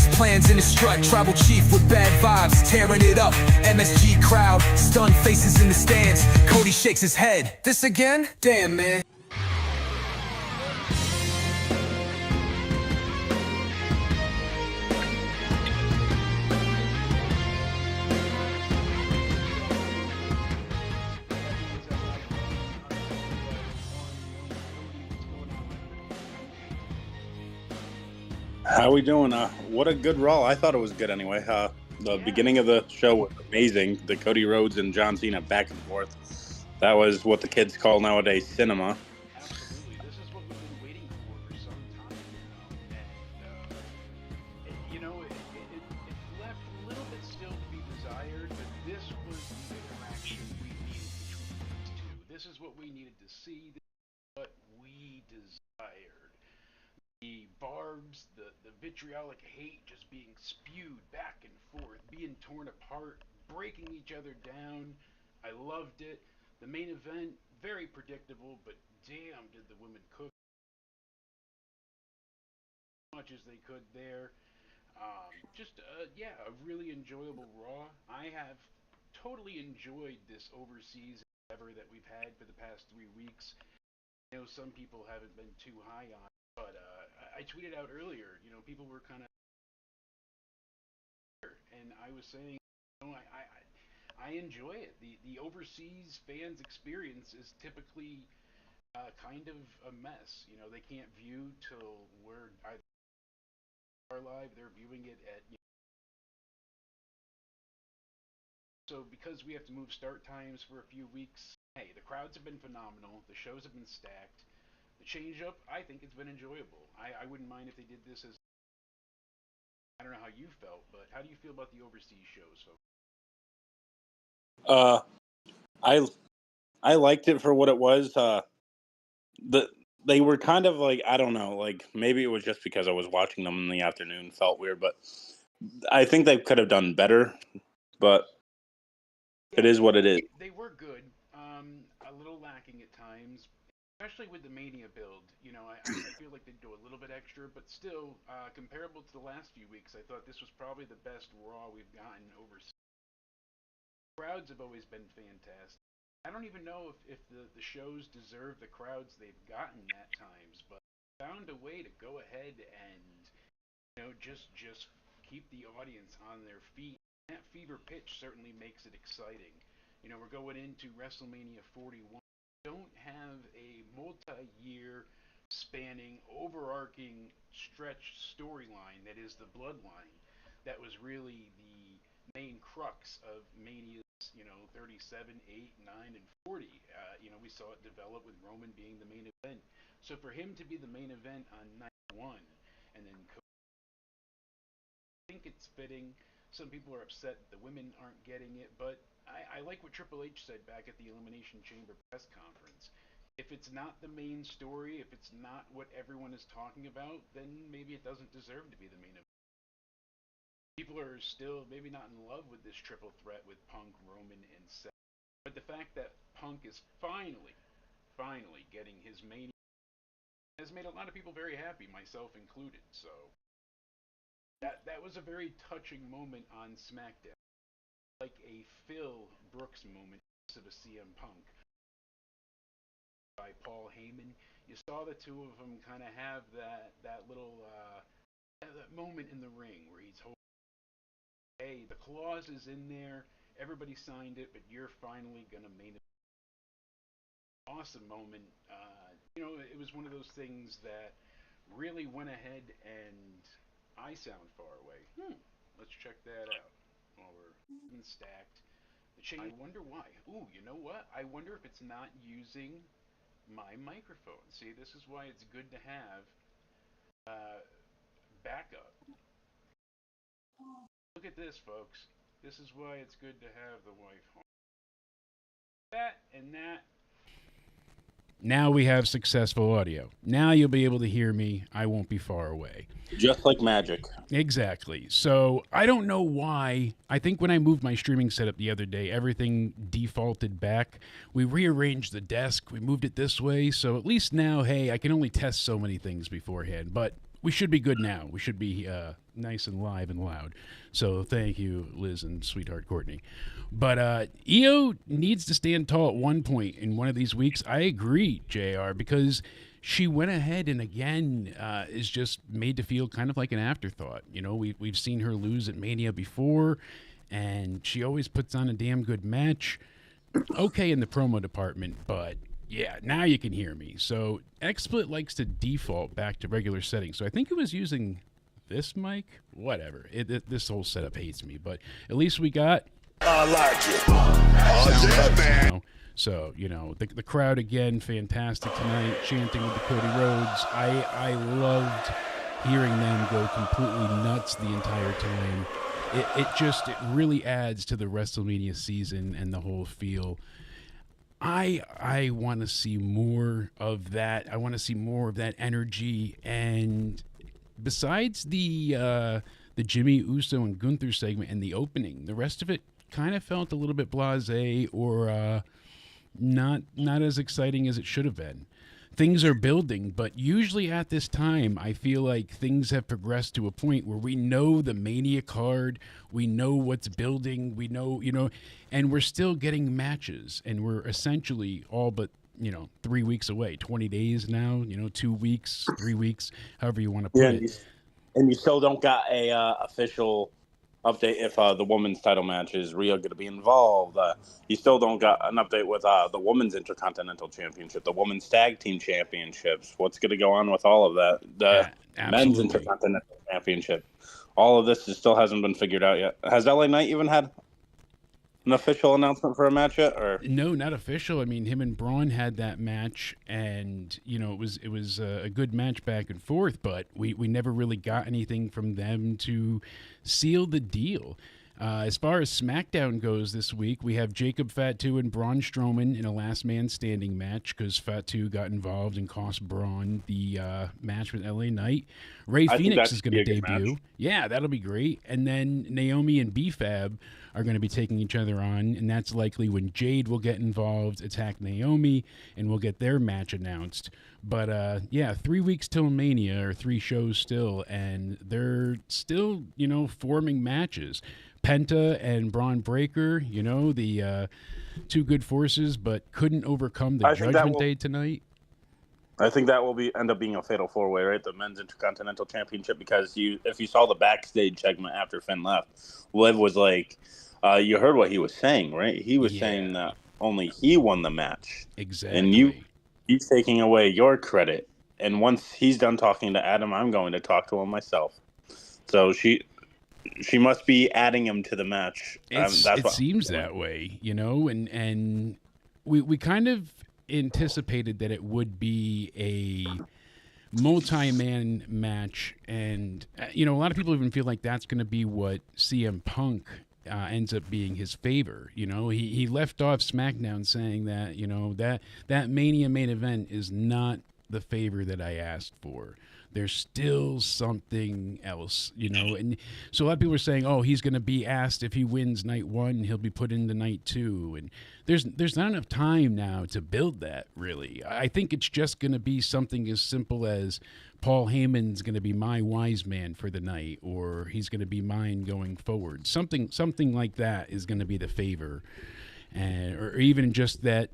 Next plans in the strut, tribal chief with bad vibes, tearing it up. MSG crowd, stunned faces in the stands. Cody shakes his head. This again? Damn, man. How we doing? What a good Raw. I thought it was good anyway. The beginning of the show was amazing. The Cody Rhodes and John Cena back and forth. That was what the kids call nowadays cinema. Absolutely. This is what we've been waiting for some time now. And it left a little bit still to be desired, but this was the interaction we needed between these two. This is what we needed to see. This is what we desired. The barbs, the vitriolic hate just being spewed back and forth, being torn apart, breaking each other down. I loved it. The main event, very predictable, but damn did the women cook as much as they could there. A really enjoyable Raw. I have totally enjoyed this overseas endeavor that we've had for the past 3 weeks. I know some people haven't been too high on it, but I tweeted out earlier, people were kind of, and I was saying, I enjoy it. The overseas fans experience is typically kind of a mess. They can't view till we're either live, they're viewing it at. So because we have to move start times for a few weeks, hey, the crowds have been phenomenal. The shows have been stacked. The change up, I think it's been enjoyable. I wouldn't mind if they did this as. I don't know how you felt, but how do you feel about the overseas shows? I liked it for what it was. They were kind of like, I don't know, like maybe it was just because I was watching them in the afternoon, felt weird, but I think they could have done better. But it is what it is. They were good. A little lacking at times, especially with the Mania build. I feel like they'd go a little bit extra, but still, comparable to the last few weeks, I thought this was probably the best Raw we've gotten overseas. Crowds have always been fantastic. I don't even know if the shows deserve the crowds they've gotten at times, but found a way to go ahead and just keep the audience on their feet. That fever pitch certainly makes it exciting. We're going into WrestleMania 41. Don't have a multi-year spanning, overarching stretch storyline that is the bloodline. That was really the main crux of Mania's, 37, 8, 9, and 40. We saw it develop with Roman being the main event. So for him to be the main event on night one, and then I think it's fitting. Some people are upset the women aren't getting it, but I like what Triple H said back at the Elimination Chamber press conference. If it's not the main story, if it's not what everyone is talking about, then maybe it doesn't deserve to be the main event. People are still maybe not in love with this triple threat with Punk, Roman, and Seth. But the fact that Punk is finally getting his main has made a lot of people very happy, myself included. So that was a very touching moment on SmackDown, like a Phil Brooks moment of a CM Punk by Paul Heyman. You saw the two of them kind of have that little that moment in the ring where he's holding, hey, the clause is in there, everybody signed it, but you're finally gonna main it. Awesome moment. It was one of those things that really went ahead and I sound far away. Let's check that out. While we're even stacked. I wonder why. Ooh, you know what? I wonder if it's not using my microphone. See, this is why it's good to have backup. Look at this, folks. This is why it's good to have the wife. That and that. Now we have successful audio. Now you'll be able to hear me. I won't be far away. Just like magic. Exactly. So I don't know why. I think when I moved my streaming setup the other day, everything defaulted back. We rearranged the desk. We moved it this way. So at least now, hey, I can only test so many things beforehand. But we should be good now. We should be nice and live and loud. So thank you, Liz and sweetheart Courtney. But Io needs to stand tall at one point in one of these weeks. I agree, JR, because she went ahead and again is just made to feel kind of like an afterthought. You know, we've seen her lose at Mania before, and she always puts on a damn good match. Okay in the promo department, but yeah, now you can hear me. So XSplit likes to default back to regular settings. So I think it was using this mic. Whatever. This whole setup hates me, but at least we got. I like it. Oh, yeah, man. You know? So, you know, the crowd again, fantastic tonight, chanting with the Cody Rhodes. I loved hearing them go completely nuts the entire time. It really adds to the WrestleMania season and the whole feel. I want to see more of that. I want to see more of that energy. And besides the Jimmy Uso and Gunther segment and the opening, the rest of it kind of felt a little bit blasé or not as exciting as it should have been. Things are building, but usually at this time, I feel like things have progressed to a point where we know the Mania card, we know what's building, we know, and we're still getting matches, and we're essentially all but, 3 weeks away, 20 days now, 2 weeks, 3 weeks, however you want to put it. And you still don't got a official update if the women's title match is Rhea going to be involved. You still don't got an update with the women's Intercontinental Championship, the women's tag team championships. What's going to go on with all of that? The men's Intercontinental Championship. All of this still hasn't been figured out yet. Has LA Knight even had an official announcement for a match yet? Or no, not official. I mean, him and Braun had that match, and it was a good match back and forth, but we never really got anything from them to seal the deal. As far as SmackDown goes this week, we have Jacob Fatu and Braun Strowman in a last man standing match because Fatu got involved and cost Braun the match with LA Knight. Ray Phoenix is going to debut. Yeah, that'll be great. And then Naomi and B-Fab are going to be taking each other on, and that's likely when Jade will get involved, attack Naomi, and we'll get their match announced. But 3 weeks till Mania, or 3 shows still, and they're still, forming matches. Penta and Braun Breaker, the two good forces, but couldn't overcome the Judgment Day tonight. I think that will end up being a fatal 4-way, right? The men's Intercontinental Championship, because if you saw the backstage segment after Finn left, Liv was like, you heard what he was saying, right? He was saying that only he won the match. Exactly. And he's taking away your credit. And once he's done talking to Adam, I'm going to talk to him myself. So she must be adding him to the match. It seems that way, and we kind of anticipated that it would be a multi-man match, and a lot of people even feel like that's going to be what CM Punk ends up being his favor. He left off SmackDown saying that that Mania main event is not the favor that I asked for. There's still something else, and so a lot of people are saying, oh, he's going to be asked if he wins night 1, he'll be put into night 2, and there's not enough time now to build that, really. I think it's just going to be something as simple as Paul Heyman's going to be my wise man for the night, or he's going to be mine going forward. Something like that is going to be the favor, or even just that,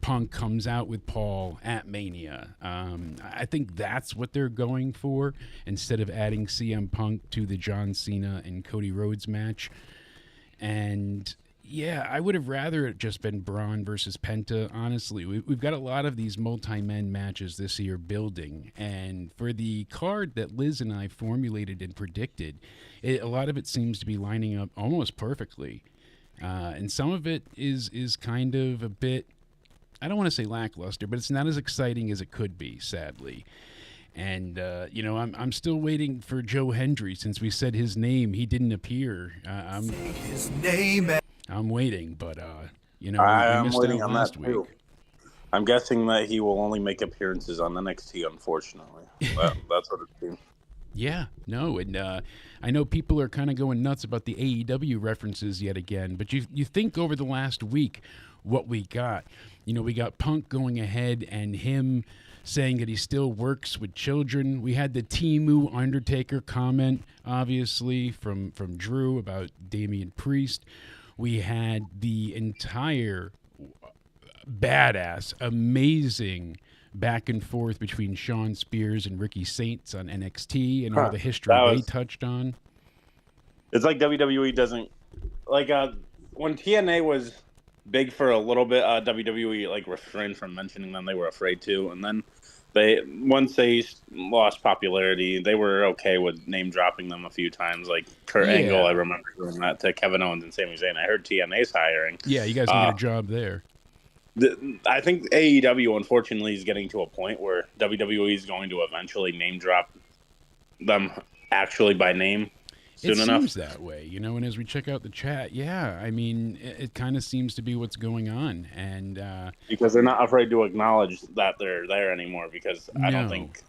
Punk comes out with Paul at Mania. I think that's what they're going for instead of adding CM Punk to the John Cena and Cody Rhodes match. And yeah, I would have rather it just been Braun versus Penta. Honestly, we've got a lot of these multi-men matches this year building, and for the card that Liz and I formulated and predicted, a lot of it seems to be lining up almost perfectly. And some of it is kind of a bit, I don't want to say lackluster, but it's not as exciting as it could be, sadly. And, I'm still waiting for Joe Hendry. Since we said his name, he didn't appear. I'm waiting, but, we missed waiting out on last that week. too. I'm guessing that he will only make appearances on NXT, unfortunately. That's what it seems. Yeah, no, and I know people are kind of going nuts about the AEW references yet again, but you think over the last week what we got. We got Punk going ahead and him saying that he still works with children. We had the Timu Undertaker comment, obviously, from Drew about Damian Priest. We had the entire badass, amazing back and forth between Shawn Spears and Ricky Saints on NXT and all the history they touched on. It's like WWE doesn't like when TNA was big for a little bit. WWE like refrained from mentioning them; they were afraid to, and then once they lost popularity, they were okay with name dropping them a few times. Like Kurt Angle, I remember doing that to Kevin Owens and Sami Zayn. I heard TNA's hiring. Yeah, you guys can get a job there. I think AEW, unfortunately, is getting to a point where WWE is going to eventually name drop them actually by name soon enough. It seems that way, you know, and as we check out the chat, yeah, I mean, it kind of seems to be what's going on. And because they're not afraid to acknowledge that they're there anymore, because I don't think...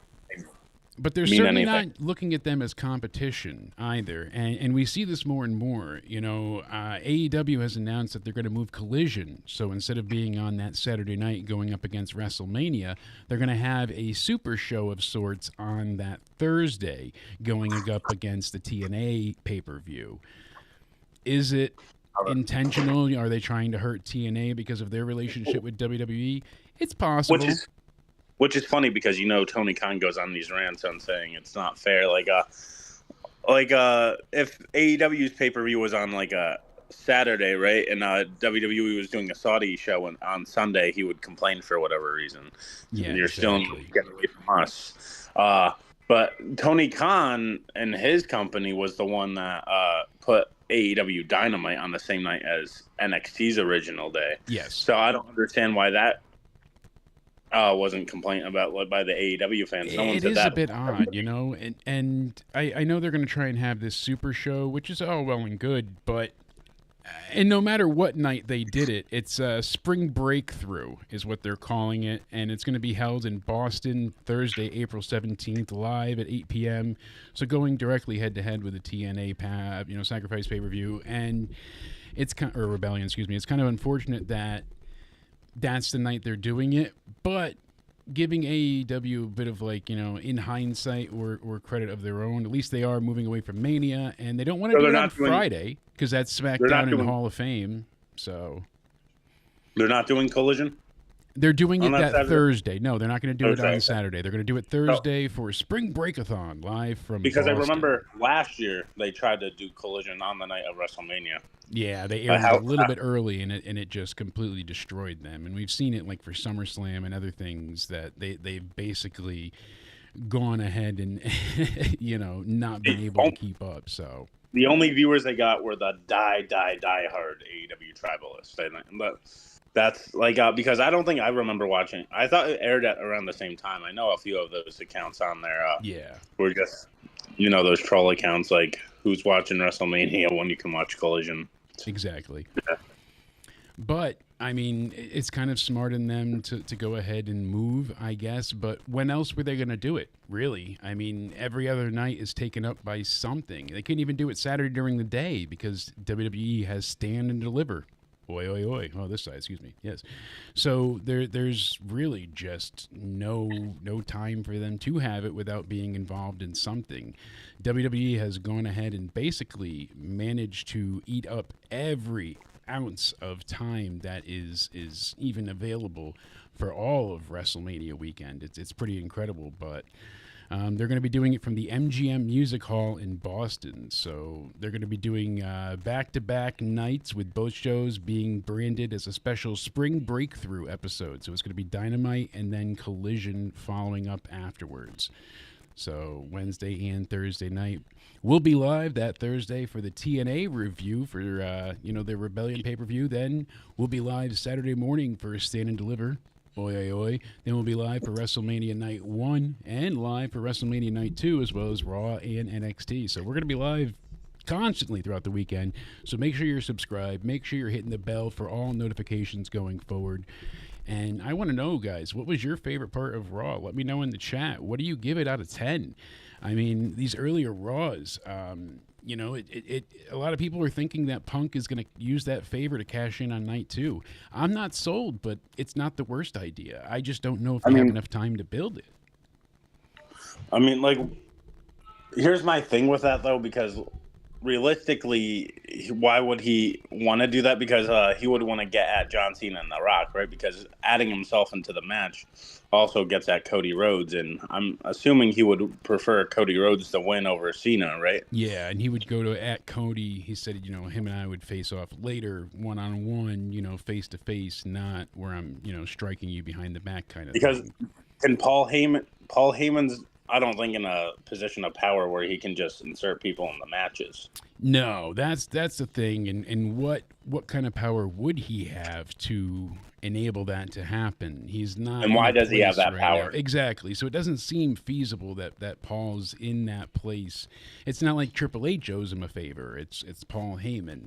But they're certainly not looking at them as competition either. And we see this more and more. You know, AEW has announced that they're going to move Collision. So instead of being on that Saturday night going up against WrestleMania, they're going to have a super show of sorts on that Thursday going up against the TNA pay-per-view. Is it intentional? Are they trying to hurt TNA because of their relationship with WWE? It's possible. Which is funny because, you know, Tony Khan goes on these rants on saying it's not fair. Like if AEW's pay-per-view was on like a Saturday, right, and WWE was doing a Saudi show on Sunday, he would complain for whatever reason. Yeah, you're still getting away from us. But Tony Khan and his company was the one that put AEW Dynamite on the same night as NXT's original day. Yes. So I don't understand why that wasn't complained about by the AEW fans. No one said that. It is a bit odd, you know, and I know they're going to try and have this super show, which is all well and good, but and no matter what night they did it, it's a spring breakthrough is what they're calling it, and it's going to be held in Boston Thursday, April 17th, live at 8 p.m. So going directly head to head with the TNA Sacrifice pay-per-view, and it's or Rebellion, excuse me. It's kind of unfortunate that that's the night they're doing it, but giving AEW a bit of in hindsight or credit of their own. At least they are moving away from Mania, and they don't want to do it on Friday because that's SmackDown and Hall of Fame. So they're not doing Collision? They're doing it that Thursday. No, they're not going to do it on Saturday. They're going to do it Thursday for Spring Breakathon live from Boston. I remember last year they tried to do Collision on the night of WrestleMania. Yeah, they aired it a little bit early, and it just completely destroyed them. And we've seen it like for SummerSlam and other things that they've basically gone ahead and not been able to keep up. So the only viewers they got were the die hard AEW tribalists. But that's because I don't think I remember watching. I thought it aired at around the same time. I know a few of those accounts on there. Were just those troll accounts like who's watching WrestleMania when you can watch Collision. Exactly. Yeah. But I mean, it's kind of smart in them to go ahead and move, I guess. But when else were they going to do it? Really? I mean, every other night is taken up by something. They couldn't even do it Saturday during the day because WWE has Stand and Deliver. Oi, oi, oi. Oh, this side, excuse me. Yes. So there's really just no time for them to have it without being involved in something. WWE has gone ahead and basically managed to eat up every ounce of time that is even available for all of WrestleMania weekend. It's pretty incredible, but they're going to be doing it from the MGM Music Hall in Boston. So they're going to be doing back-to-back nights with both shows being branded as a special Spring Breakthrough episode. So it's going to be Dynamite and then Collision following up afterwards. So Wednesday and Thursday night. We'll be live that Thursday for the TNA review for, their Rebellion pay-per-view. Then we'll be live Saturday morning for Stand and Deliver. Oi, oi, oi. Then we'll be live for WrestleMania Night 1 and live for WrestleMania Night 2 as well as Raw and NXT. So we're going to be live constantly throughout the weekend. So make sure you're subscribed. Make sure you're hitting the bell for all notifications going forward. And I want to know, guys, what was your favorite part of Raw? Let me know in the chat. What do you give it out of 10? I mean, these earlier Raws, you know, a lot of people are thinking that Punk is going to use that favor to cash in on night 2. I'm not sold, but it's not the worst idea. I just don't know if they have enough time to build it. I mean, like, here's my thing with that, though, because realistically, why would he want to do that? Because he would want to get at John Cena and The Rock, right? Because adding himself into the match also gets at Cody Rhodes, and I'm assuming he would prefer Cody Rhodes to win over Cena, right? Yeah, and he would go to at Cody. He said, you know, him and I would face off later, one-on-one, you know, face-to-face, not where I'm, you know, striking you behind the back kind of because thing. Can Paul Heyman's, I don't think, in a position of power where he can just insert people in the matches. No, that's the thing, and what kind of power would he have to enable that to happen? He's not. And why does he have that power? Now. Exactly. So it doesn't seem feasible that Paul's in that place. It's not like Triple H owes him a favor. It's Paul Heyman.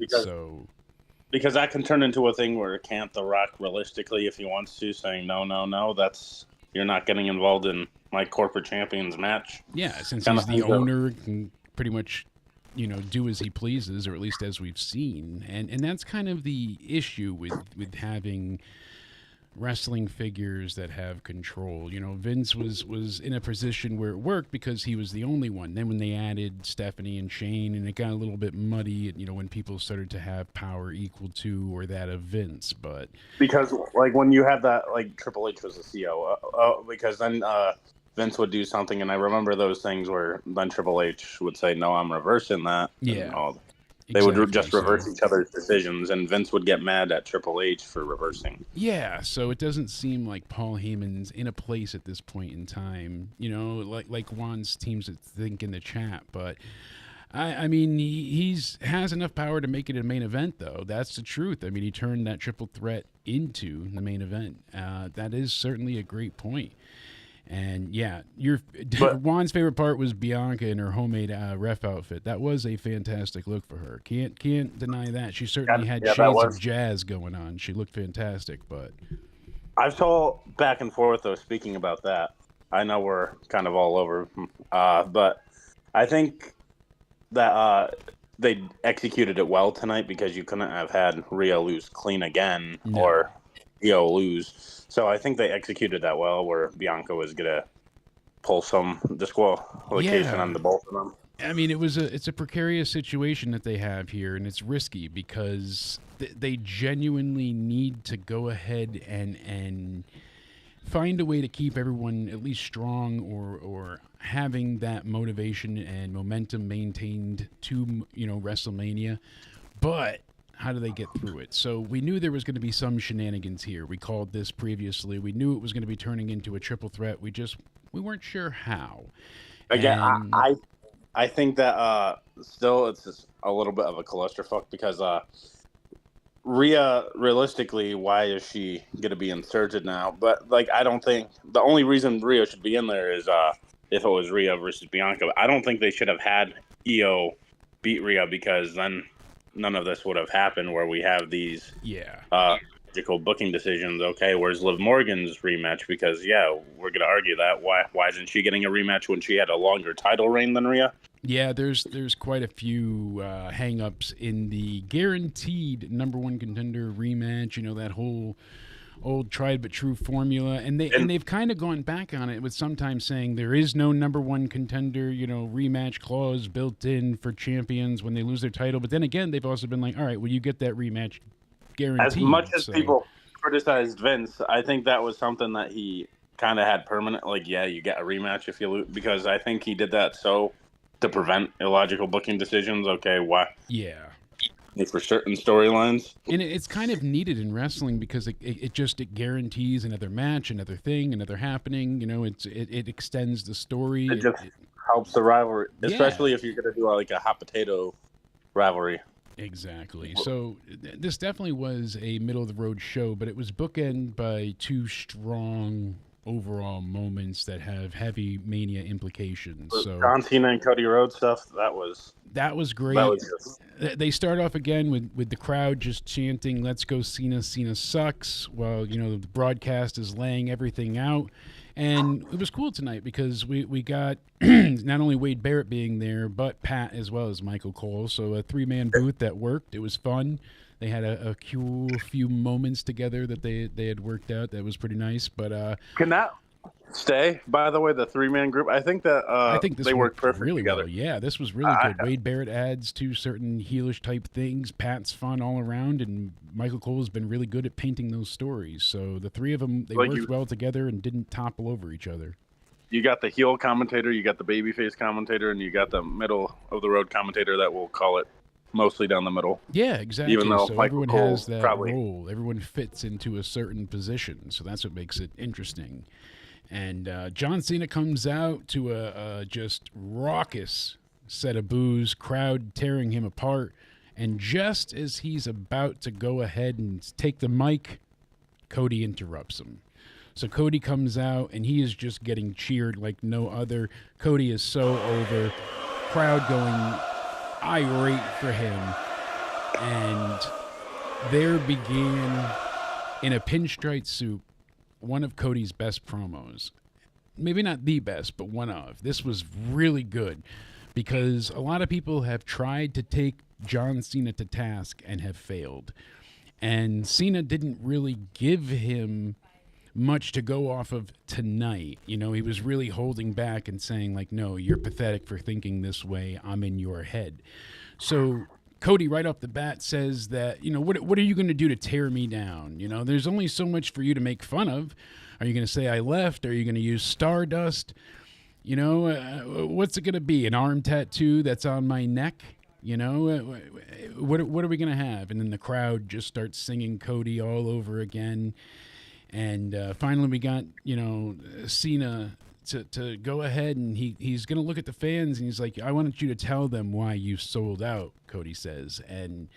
Because that can turn into a thing where can't The Rock realistically, if he wants to, saying no, that's you're not getting involved in my corporate champions match. Yeah, since he's the owner, can pretty much, you know, do as he pleases, or at least as we've seen. And that's kind of the issue with having wrestling figures that have control. You know, Vince was in a position where it worked because he was the only one. Then when they added Stephanie and Shane, and it got a little bit muddy, you know, when people started to have power equal to or that of Vince. But because, like, when you had that, like, Triple H was the CEO, because then Vince would do something, and I remember those things where then Triple H would say, no, I'm reversing that. Yeah. They would just reverse each other's decisions, and Vince would get mad at Triple H for reversing. Yeah, so it doesn't seem like Paul Heyman's in a place at this point in time, you know, like Juan's teams that think in the chat. But, I mean, he has enough power to make it a main event, though. That's the truth. I mean, he turned that triple threat into the main event. That is certainly a great point. And yeah, Juan's favorite part was Bianca in her homemade ref outfit. That was a fantastic look for her. Can't deny that. She certainly had shades of jazz going on. She looked fantastic. But I saw back and forth, though. Speaking about that, I know we're kind of all over, but I think that they executed it well tonight, because you couldn't have had Rhea lose clean again or Io lose. So I think they executed that well, where Bianca was going to pull some disqualification on the both of them. I mean, it's a precarious situation that they have here, and it's risky because they genuinely need to go ahead and find a way to keep everyone at least strong or having that motivation and momentum maintained to, you know, WrestleMania. But how do they get through it? So we knew there was going to be some shenanigans here. We called this previously. We knew it was going to be turning into a triple threat. We weren't sure how. Again, I think that still it's just a little bit of a clusterfuck, because Rhea, realistically, why is she going to be inserted now? But, like, I don't think the only reason Rhea should be in there is if it was Rhea versus Bianca. But I don't think they should have had Io beat Rhea, because then none of this would have happened, where we have these logical booking decisions. Okay, where's Liv Morgan's rematch? Because, we're going to argue that. Why isn't she getting a rematch when she had a longer title reign than Rhea? Yeah, there's quite a few hang-ups in the guaranteed number one contender rematch. You know, that whole old tried but true formula, and they've kind of gone back on it, with sometimes saying there is no number one contender, you know, rematch clause built in for champions when they lose their title. But then again, they've also been like, all right, well, you get that rematch guaranteed. As much as people criticized Vince, I think that was something that he kind of had permanent. Like, you get a rematch if you lose, because I think he did that to prevent illogical booking decisions. Okay, why? Yeah. For certain storylines. And it's kind of needed in wrestling, because it guarantees another match, another thing, another happening. You know, it extends the story. It just helps the rivalry, especially if you're going to do like a hot potato rivalry. Exactly. So this definitely was a middle of the road show, but it was bookended by two strong overall moments that have heavy Mania implications. So John Cena and Cody Rhodes stuff, that was great. They start off again with the crowd just chanting, "Let's go Cena, Cena sucks," while, you know, the broadcast is laying everything out. And it was cool tonight because we got not only Wade Barrett being there, but Pat as well as Michael Cole. So a 3-man booth that worked. It was fun. They had a cool few moments together that they had worked out. That was pretty nice. But Can that stay? By the way, the 3-man group. I think that I think this they worked perfect really together. well. Yeah, this was really good. Wade Barrett adds to certain heelish type things. Pat's fun all around, and Michael Cole's been really good at painting those stories. So the three of them, they worked well together and didn't topple over each other. You got the heel commentator, you got the babyface commentator, and you got the middle of the road commentator that will call it mostly down the middle. Yeah, exactly. Even though so Michael everyone Cole has that probably role. Everyone fits into a certain position. So that's what makes it interesting. And John Cena comes out to a just raucous set of boos, crowd tearing him apart. And just as he's about to go ahead and take the mic, Cody interrupts him. So Cody comes out, and he is just getting cheered like no other. Cody is so over. Crowd going irate for him. And there began, in a pinstripe suit, one of Cody's best promos. Maybe not the best, but one of. This was really good because a lot of people have tried to take John Cena to task and have failed. And Cena didn't really give him much to go off of tonight. You know, he was really holding back and saying, like, no, you're pathetic for thinking this way. I'm in your head. So Cody right off the bat says that, you know, what are you going to do to tear me down? You know, there's only so much for you to make fun of. Are you going to say I left? Are you going to use Stardust? You know, what's it going to be? An arm tattoo that's on my neck? You know, what are we going to have? And then the crowd just starts singing Cody all over again. And finally we got, you know, Cena to go ahead, and he's going to look at the fans, and he's like, I want you to tell them why you sold out, Cody says. And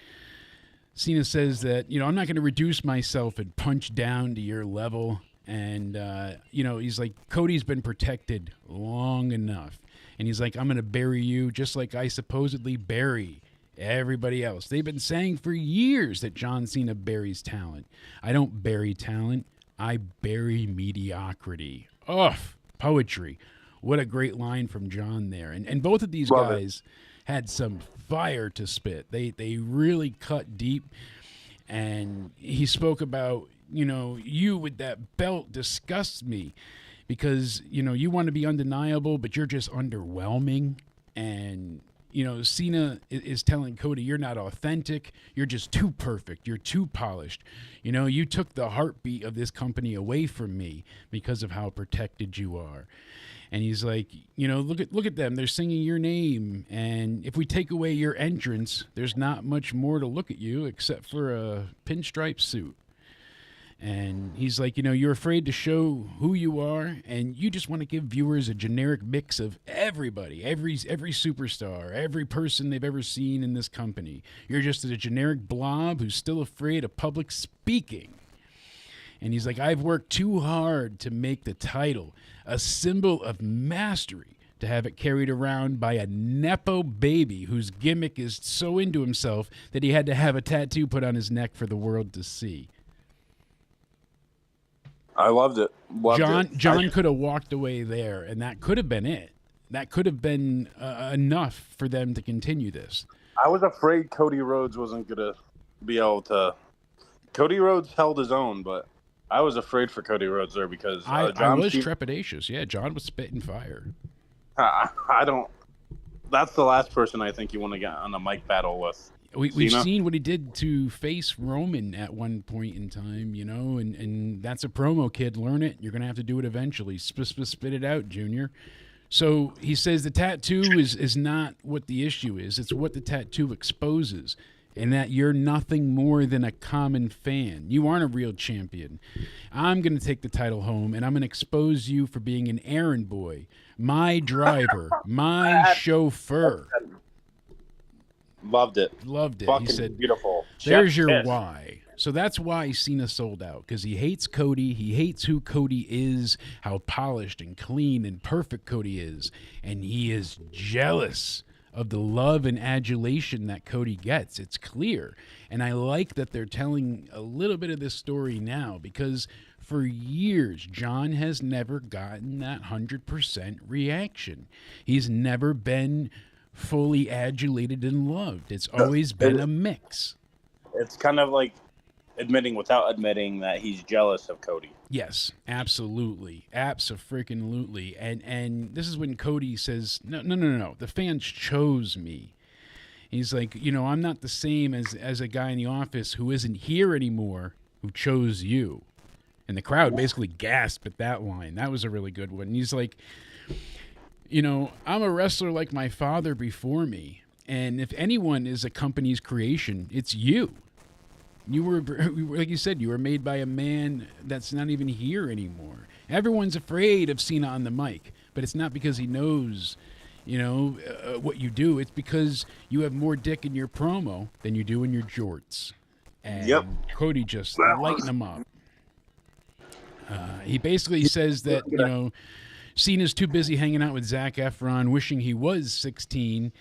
Cena says that, you know, I'm not going to reduce myself and punch down to your level. And, you know, he's like, Cody's been protected long enough. And he's like, I'm going to bury you just like I supposedly bury everybody else. They've been saying for years that John Cena buries talent. I don't bury talent. I bury mediocrity. Ugh, poetry. What a great line from John there. And both of these guys had some fire to spit. They really cut deep. And he spoke about, you know, you with that belt disgusts me because, you know, you want to be undeniable, but you're just underwhelming. And, you know, Cena is telling Cody, you're not authentic. You're just too perfect. You're too polished. You know, you took the heartbeat of this company away from me because of how protected you are. And he's like, you know, look at them. They're singing your name. And if we take away your entrance, there's not much more to look at you except for a pinstripe suit. And he's like, you know, you're afraid to show who you are, and you just want to give viewers a generic mix of everybody, every superstar, every person they've ever seen in this company. You're just a generic blob who's still afraid of public speaking. And he's like, I've worked too hard to make the title a symbol of mastery, to have it carried around by a Nepo baby whose gimmick is so into himself that he had to have a tattoo put on his neck for the world to see. I loved it. John could have walked away there, and that could have been it. That could have been enough for them to continue this. I was afraid Cody Rhodes wasn't going to be able to. Cody Rhodes held his own, but I was afraid for Cody Rhodes there because I was trepidatious. Yeah, John was spitting fire. I don't. That's the last person I think you want to get on a mic battle with. We've seen what he did to face Roman at one point in time, you know, and that's a promo, kid. Learn it. You're going to have to do it eventually. Spit it out, Junior. So he says the tattoo is not what the issue is. It's what the tattoo exposes, and that you're nothing more than a common fan. You aren't a real champion. I'm going to take the title home, and I'm going to expose you for being an errand boy, my driver, my chauffeur. Loved it. He said, beautiful. There's your why. So that's why Cena sold out, because he hates Cody. He hates who Cody is, how polished and clean and perfect Cody is. And he is jealous of the love and adulation that Cody gets. It's clear. And I like that they're telling a little bit of this story now, because For years, John has never gotten that 100% reaction. He's never been fully adulated and loved. It's always been a mix. It's kind of like admitting without admitting that he's jealous of Cody. Yes, absolutely. Abso-freaking-lutely. And this is when Cody says, no. The fans chose me. He's like, I'm not the same as a guy in the office who isn't here anymore who chose you. And the crowd basically gasped at that line. That was a really good one. He's like, I'm a wrestler like my father before me. And if anyone is a company's creation, it's you. You were, like you said, you were made by a man that's not even here anymore. Everyone's afraid of Cena on the mic, but it's not because he knows, what you do. It's because you have more dick in your promo than you do in your jorts. And Cody just lighten him up. He basically says that, Cena's too busy hanging out with Zac Efron, wishing he was 16.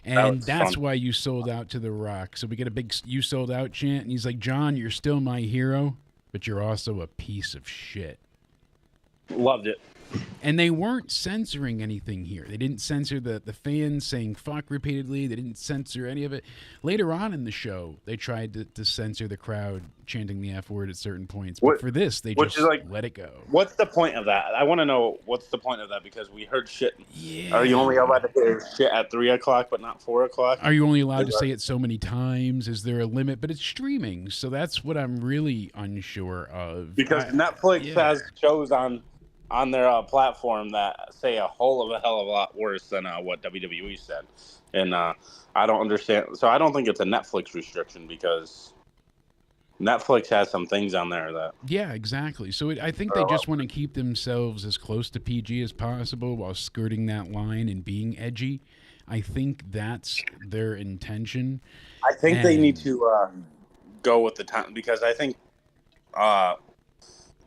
And that's why you sold out to The Rock. So we get a big "you sold out" chant. And he's like, John, you're still my hero, but you're also a piece of shit. Loved it. And they weren't censoring anything here. They didn't censor the fans saying fuck repeatedly. They didn't censor any of it. Later on in the show, they tried to censor the crowd chanting the F word at certain points. But for this, they just let it go. What's the point of that? I want to know what's the point of that, because we heard shit. Yeah. Are you only allowed to hear shit at 3 o'clock but not 4 o'clock? Are you only allowed to say it so many times? Is there a limit? But it's streaming, so that's what I'm really unsure of. Because Netflix has shows on their platform that say a hell of a lot worse than what WWE said. And I don't understand. So I don't think it's a Netflix restriction, because Netflix has some things on there that... Yeah, exactly. So I think they just want to keep themselves as close to PG as possible while skirting that line and being edgy. I think that's their intention. I think they need to go with the time, because I think...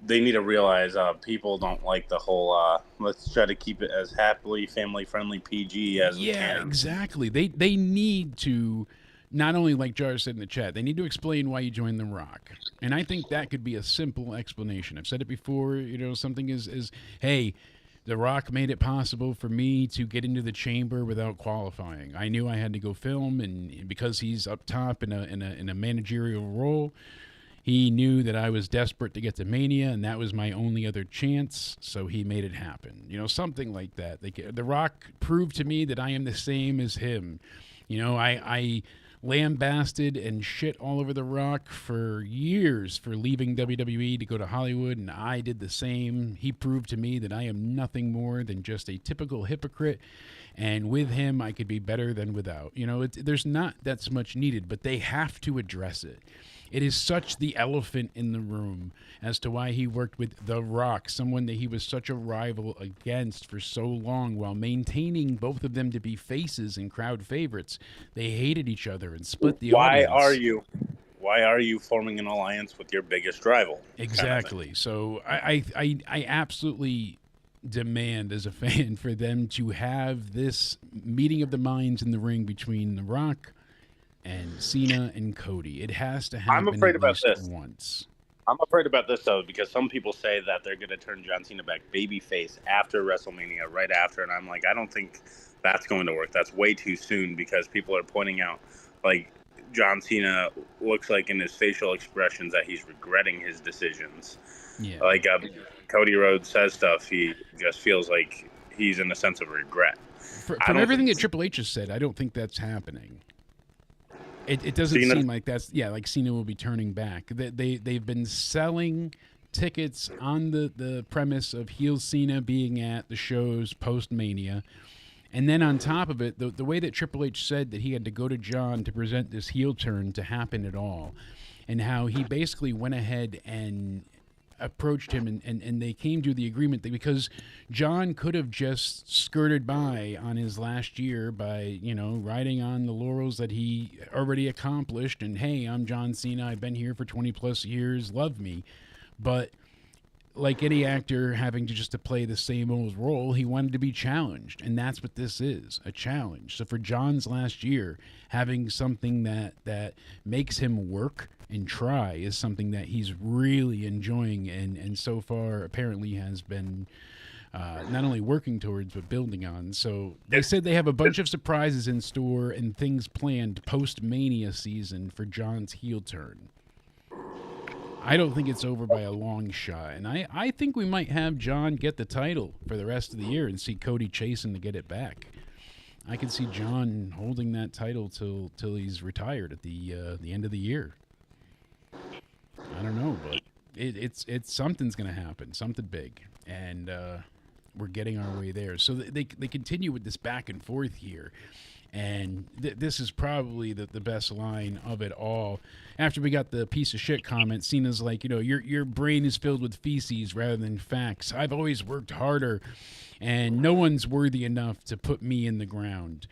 they need to realize people don't like the whole let's try to keep it as happily family-friendly PG as we can. Yeah, exactly. They need to, not only, like Jar said in the chat, they need to explain why you joined The Rock. And I think that could be a simple explanation. I've said it before, something is hey, The Rock made it possible for me to get into the chamber without qualifying. I knew I had to go film, and because he's up top in a managerial role, he knew that I was desperate to get to Mania, and that was my only other chance, so he made it happen. Something like that. The Rock proved to me that I am the same as him. I lambasted and shit all over The Rock for years for leaving WWE to go to Hollywood, and I did the same. He proved to me that I am nothing more than just a typical hypocrite, and with him, I could be better than without. There's not that much needed, but they have to address it. It is such the elephant in the room as to why he worked with The Rock, someone that he was such a rival against for so long, while maintaining both of them to be faces and crowd favorites. They hated each other and split the audience. Why are you forming an alliance with your biggest rival? Exactly. So I absolutely demand as a fan for them to have this meeting of the minds in the ring between The Rock and Cena and Cody. It has to happen. I'm afraid about this once. I'm afraid about this, though, because some people say that they're going to turn John Cena back babyface after WrestleMania, right after, and I'm like, I don't think that's going to work. That's way too soon, because people are pointing out, like, John Cena looks like in his facial expressions that he's regretting his decisions. Yeah. Like, Cody Rhodes says stuff, he just feels like he's in a sense of regret. From everything that Triple H has said, I don't think that's happening. It doesn't seem like that's like Cena will be turning back. They've been selling tickets on the premise of heel Cena being at the shows post Mania, and then on top of it, the way that Triple H said that he had to go to John to present this heel turn to happen at all, and how he basically went ahead and approached him, and they came to the agreement that because John could have just skirted by on his last year by, riding on the laurels that he already accomplished, and hey, I'm John Cena, I've been here for 20 plus years, love me. But like any actor having to just to play the same old role, he wanted to be challenged, and that's what this is, a challenge. So for John's last year, having something that makes him work and try is something that he's really enjoying, and so far apparently has been not only working towards but building on. So they said they have a bunch of surprises in store and things planned post-Mania season for John's heel turn. I don't think it's over by a long shot, and I think we might have John get the title for the rest of the year and see Cody chasing to get it back. I could see John holding that title till he's retired at the end of the year. I don't know, but it's something's going to happen, something big, and we're getting our way there. So they continue with this back and forth here. And this is probably the best line of it all. After we got the piece of shit comment, Cena's like, your brain is filled with feces rather than facts. I've always worked harder, and no one's worthy enough to put me in the ground.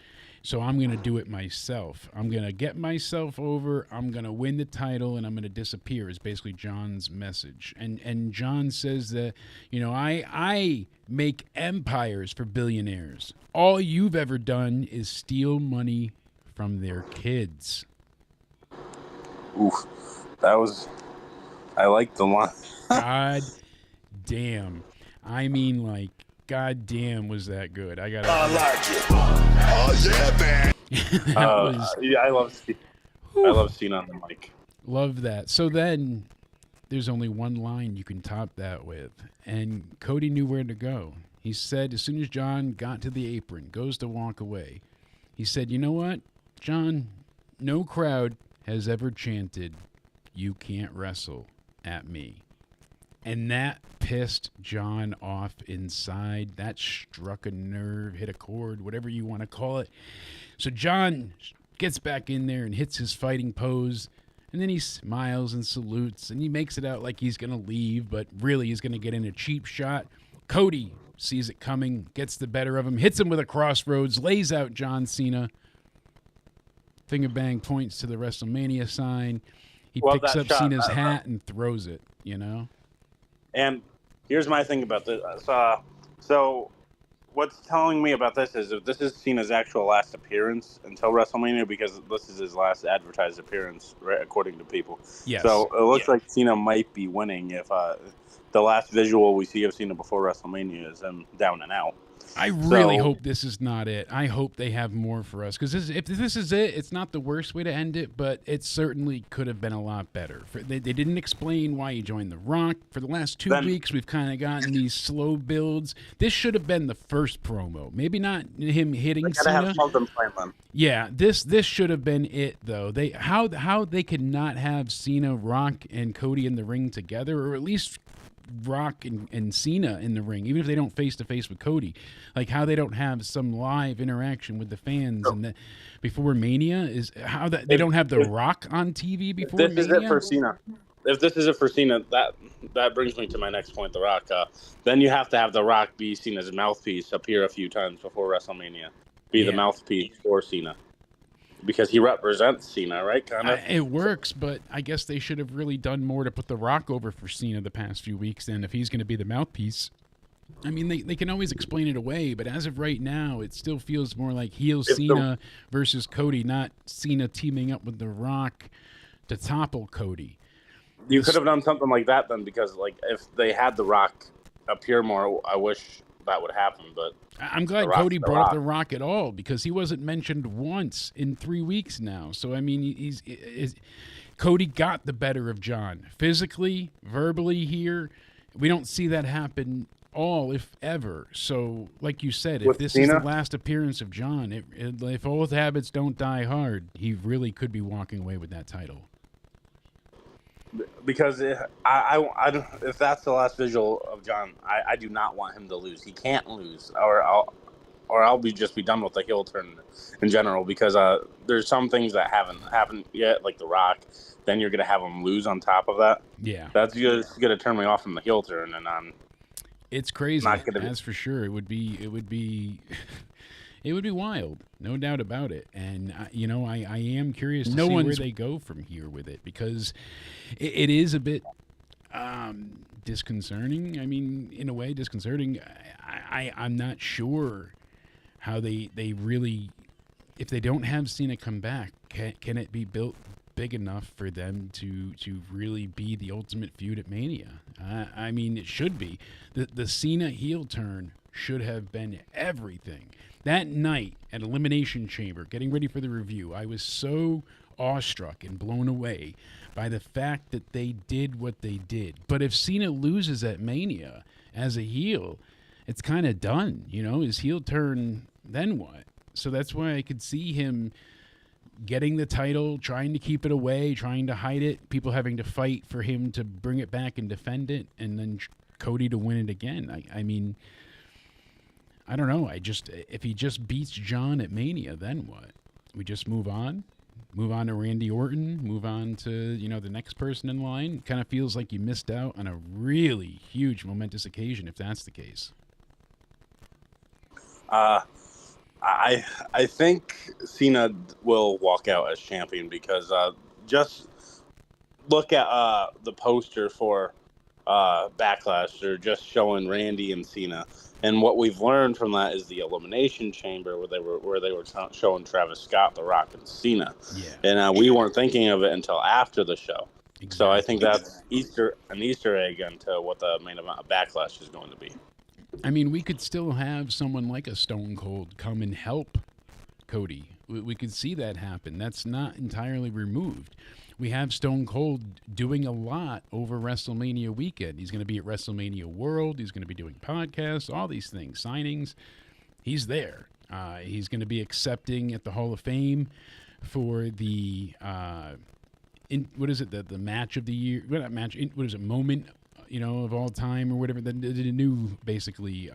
So I'm going to do it myself. I'm going to get myself over. I'm going to win the title, and I'm going to disappear is basically John's message. And John says that, I make empires for billionaires. All you've ever done is steal money from their kids. Oof. I like the line. God damn. I mean, like, God damn, was that good. I like it. Oh, yeah, man. Yeah, I love Cena on the mic. Love that. So then there's only one line you can top that with. And Cody knew where to go. He said as soon as John got to the apron, goes to walk away, he said, you know what, John, no crowd has ever chanted, "You can't wrestle," at me. And that pissed John off inside. That struck a nerve, hit a chord, whatever you want to call it. So John gets back in there and hits his fighting pose. And then he smiles and salutes. And he makes it out like he's going to leave. But really, he's going to get in a cheap shot. Cody sees it coming, gets the better of him, hits him with a crossroads, lays out John Cena. Finger bang points to the WrestleMania sign. He picks up Cena's hat and throws it, And here's my thing about this. So what's telling me about this is if this is Cena's actual last appearance until WrestleMania, because this is his last advertised appearance, right, according to people. Yes. So it looks like Cena might be winning if the last visual we see of Cena before WrestleMania is him down and out. I really hope this is not it. I hope they have more for us. Because if this is it, it's not the worst way to end it, but it certainly could have been a lot better. They didn't explain why he joined The Rock. For the last 2 weeks, we've kind of gotten these slow builds. This should have been the first promo. Maybe not him hitting Cena. Have something planned. Yeah, this should have been it, though. How they could not have Cena, Rock, and Cody in the ring together, or at least Rock and Cena in the ring, even if they don't face to face with Cody, like how they don't have some live interaction with the fans and that before Mania is how that they don't have the Rock on TV before Mania. This is it for Cena. If this is it for Cena, that brings me to my next point, The Rock. Then you have to have The Rock be Cena's mouthpiece, appear a few times before WrestleMania, be the mouthpiece for Cena. Because he represents Cena, right? Kind of. It works, but I guess they should have really done more to put The Rock over for Cena the past few weeks. And if he's going to be the mouthpiece, I mean, they can always explain it away. But as of right now, it still feels more like heel Cena versus Cody, not Cena teaming up with The Rock to topple Cody. You could have done something like that then, because like if they had The Rock appear more, I wish that would happen. But I'm glad Cody brought up The Rock at all, because he wasn't mentioned once in 3 weeks now. So, I mean, Cody got the better of John physically, verbally here. We don't see that happen all, if ever. So, like you said, if this is the last appearance of John, if old habits don't die hard, he really could be walking away with that title. Because if that's the last visual of John, I do not want him to lose. He can't lose, or I'll be done with the heel turn in general. Because there's some things that haven't happened yet, like The Rock. Then you're gonna have him lose on top of that. Yeah, that's gonna turn me off from the heel turn, and it's crazy. That's for sure. It would be. It would be wild, no doubt about it. And, I am curious to see where they go from here with it, because it is a bit Disconcerting. I mean, in a way, disconcerting. I'm not sure how they really, if they don't have Cena come back, can it be built big enough for them to really be the ultimate feud at Mania? I mean, it should be. The Cena heel turn should have been everything. That night at Elimination Chamber, getting ready for the review, I was so awestruck and blown away by the fact that they did what they did. But if Cena loses at Mania as a heel, it's kind of done. You know, his heel turn, then what? So that's why I could see him getting the title, trying to keep it away, trying to hide it, people having to fight for him to bring it back and defend it, and then Cody to win it again. I mean, I don't know. If he just beats John at Mania, then what? We just move on? Move on to Randy Orton, move on to, the next person in line. Kind of feels like you missed out on a really huge, momentous occasion if that's the case. I think Cena will walk out as champion because just look at the poster for Backlash. They're just showing Randy and Cena, and what we've learned from that is the Elimination Chamber where they were showing Travis Scott, The Rock, and Cena. Yeah. And we weren't thinking of it until after the show. Exactly. So I think that's an Easter egg into what the main event of Backlash is going to be. I mean, we could still have someone like a Stone Cold come and help Cody. We could see that happen. That's not entirely removed. We have Stone Cold doing a lot over WrestleMania weekend. He's going to be at WrestleMania World. He's going to be doing podcasts, all these things, signings. He's there. He's going to be accepting at the Hall of Fame for the, the match of the year? Well, not match, what is it, moment, of all time or whatever, the new, basically,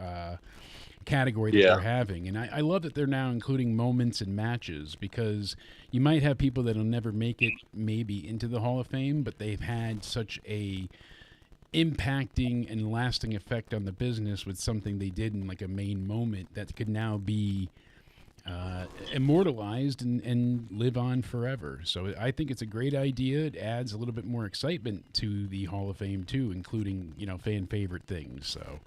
category that they're having. And I love that they're now including moments and matches, because you might have people that'll never make it maybe into the Hall of Fame, but they've had such a impacting and lasting effect on the business with something they did in like a main moment that could now be immortalized and live on forever. So I think it's a great idea. It adds a little bit more excitement to the Hall of Fame too, including, fan favorite things. So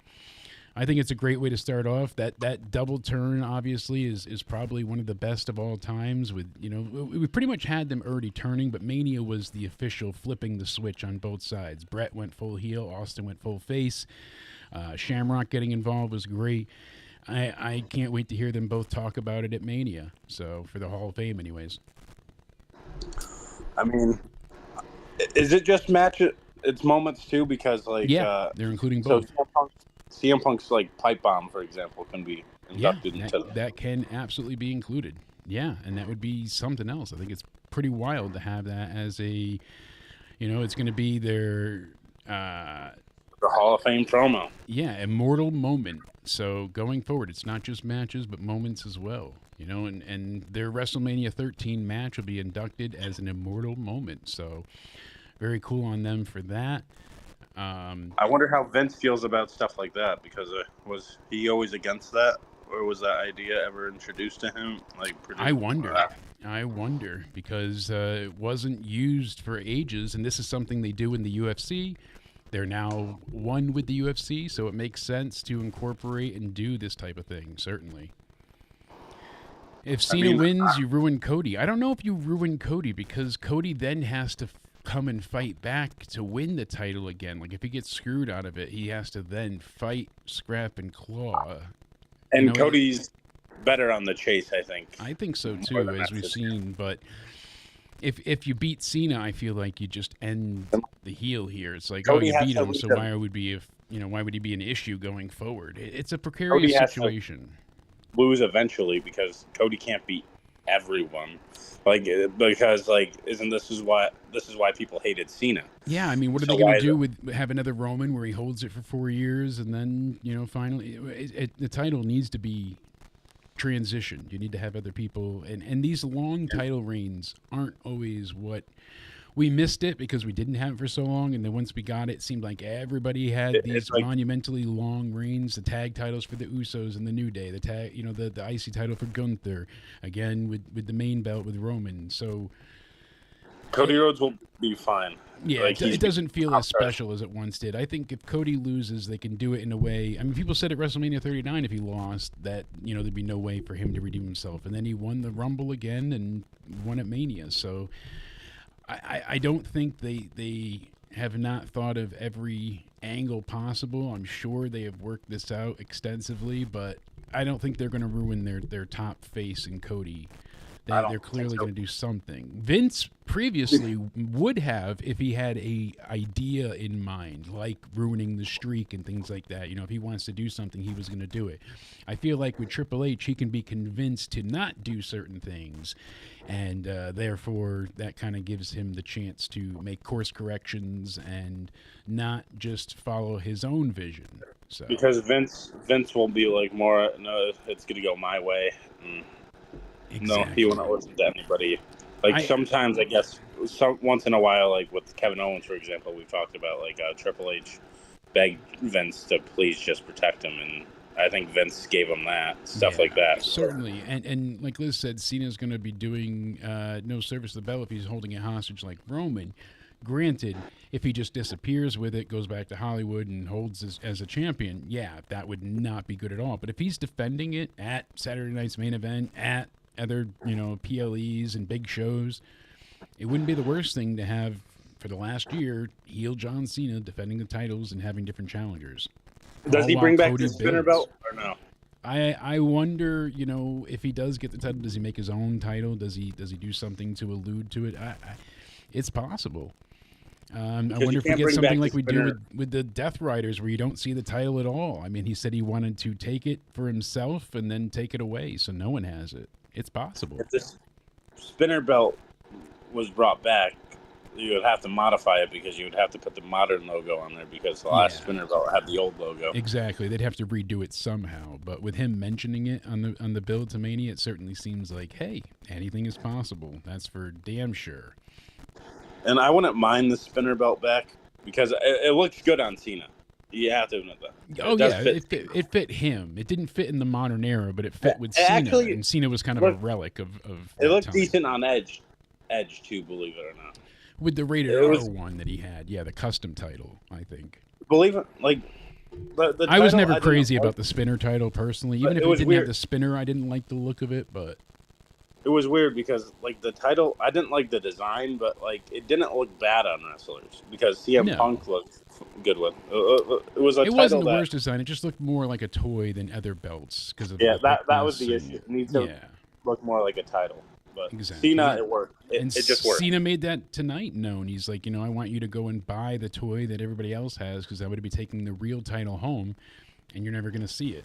I think it's a great way to start off. That double turn obviously is probably one of the best of all times. With we pretty much had them already turning, but Mania was the official flipping the switch on both sides. Brett went full heel, Austin went full face. Shamrock getting involved was great. I can't wait to hear them both talk about it at Mania. So for the Hall of Fame, anyways. I mean, is it just it's moments too? Because they're including both. So CM Punk's pipe bomb, for example, can be inducted into that can absolutely be included. Yeah, and that would be something else. I think it's pretty wild to have that as a, it's going to be their the Hall of Fame promo. Yeah, immortal moment. So going forward, it's not just matches, but moments as well. And their WrestleMania 13 match will be inducted as an immortal moment. So very cool on them for that. I wonder how Vince feels about stuff like that, because was he always against that, or was that idea ever introduced to him? I wonder because it wasn't used for ages, and this is something they do in the UFC. They're now one with the UFC, so it makes sense to incorporate and do this type of thing, certainly. If Cena wins, you ruin Cody. I don't know if you ruin Cody, because Cody then has to come and fight back to win the title again. Like, if he gets screwed out of it, he has to then fight, scrap, and claw. And Cody's better on the chase, I think. I think so, too, as we've seen, but if you beat Cena, I feel like you just end the heel here. It's like, Cody you beat him, so why would he be an issue going forward? It's a precarious situation. Lose eventually, because Cody can't beat everyone. Because isn't this is why people hated Cena? Yeah, I mean, what are they going to do with have another Roman where he holds it for 4 years and then finally the title needs to be transitioned. You need to have other people, and these long title reigns aren't always what we missed it, because we didn't have it for so long, and then once we got it, it seemed like everybody had these monumentally long reigns. The tag titles for the Usos and the New Day, the tag, the IC title for Gunther, again with the main belt with Roman. So Cody Rhodes will be fine. Yeah, Like, it doesn't feel as top-notch. special as it once did. I think if Cody loses, they can do it in a way. I mean, people said at WrestleMania 39 if he lost that, there'd be no way for him to redeem himself. And then he won the Rumble again and won at Mania. So I don't think they have not thought of every angle possible. I'm sure they have worked this out extensively, but I don't think they're going to ruin their top face in Cody. They're clearly going to do something. Vince previously would have if he had a idea in mind, like ruining the streak and things like that. If he wants to do something, he was going to do it. I feel like with Triple H, he can be convinced to not do certain things, and therefore that kind of gives him the chance to make course corrections and not just follow his own vision. So Because Vince will be like more, no, it's going to go my way. No, he will not listen to anybody. Sometimes, I guess, once in a while, like with Kevin Owens, for example, we talked about Triple H begged Vince to please just protect him, and I think Vince gave him stuff like that. Certainly, and like Liz said, Cena's going to be doing no service to the bell if he's holding it hostage like Roman. Granted, if he just disappears with it, goes back to Hollywood and holds as a champion, that would not be good at all. But if he's defending it at Saturday Night's Main Event, at other, PLEs and big shows, it wouldn't be the worst thing to have for the last year heel John Cena defending the titles and having different challengers. Does he bring back the spinner belt or no? I wonder, if he does get the title, does he make his own title? Does he do something to allude to it? It's possible. I wonder if we get something like we do with the Death Riders, where you don't see the title at all. I mean, he said he wanted to take it for himself and then take it away, so no one has it. It's possible. If this spinner belt was brought back, you would have to modify it because you would have to put the modern logo on there because the last spinner belt had the old logo. Exactly. They'd have to redo it somehow. But with him mentioning it on the build to Mania, it certainly seems like, hey, anything is possible. That's for damn sure. And I wouldn't mind the spinner belt back because it looks good on Cena. You have to admit that. Oh, yeah, it fit him. It didn't fit in the modern era, but it fit with Cena. Actually, and Cena was kind of a relic of it looked time. decent on Edge too, believe it or not. With the Rated R one that he had. Yeah, the custom title, I think. Believe it, the I was never crazy about the spinner title, personally. Even if it didn't weird. have the spinner, I didn't like the look of it, but... It was weird because, the title, I didn't like the design, but, it didn't look bad on wrestlers because CM Punk looked good with it. It wasn't the worst design. It just looked more like a toy than other belts. That was the issue. It needs to look more like a title. But Cena, it worked. It just worked. Cena made that tonight known. He's like, I want you to go and buy the toy that everybody else has because I would be taking the real title home, and you're never going to see it.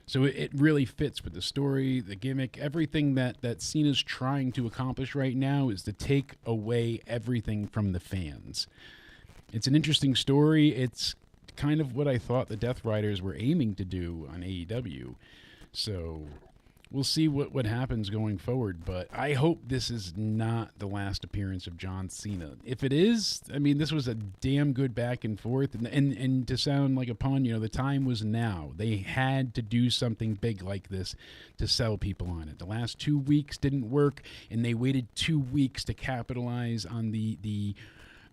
So it really fits with the story, the gimmick, everything that Cena's trying to accomplish right now is to take away everything from the fans. It's an interesting story. It's kind of what I thought the Death Riders were aiming to do on AEW. So we'll see what happens going forward, but I hope this is not the last appearance of John Cena. If it is, I mean, this was a damn good back and forth, and to sound like a pun, the time was now. They had to do something big like this to sell people on it. The last 2 weeks didn't work, and they waited 2 weeks to capitalize on the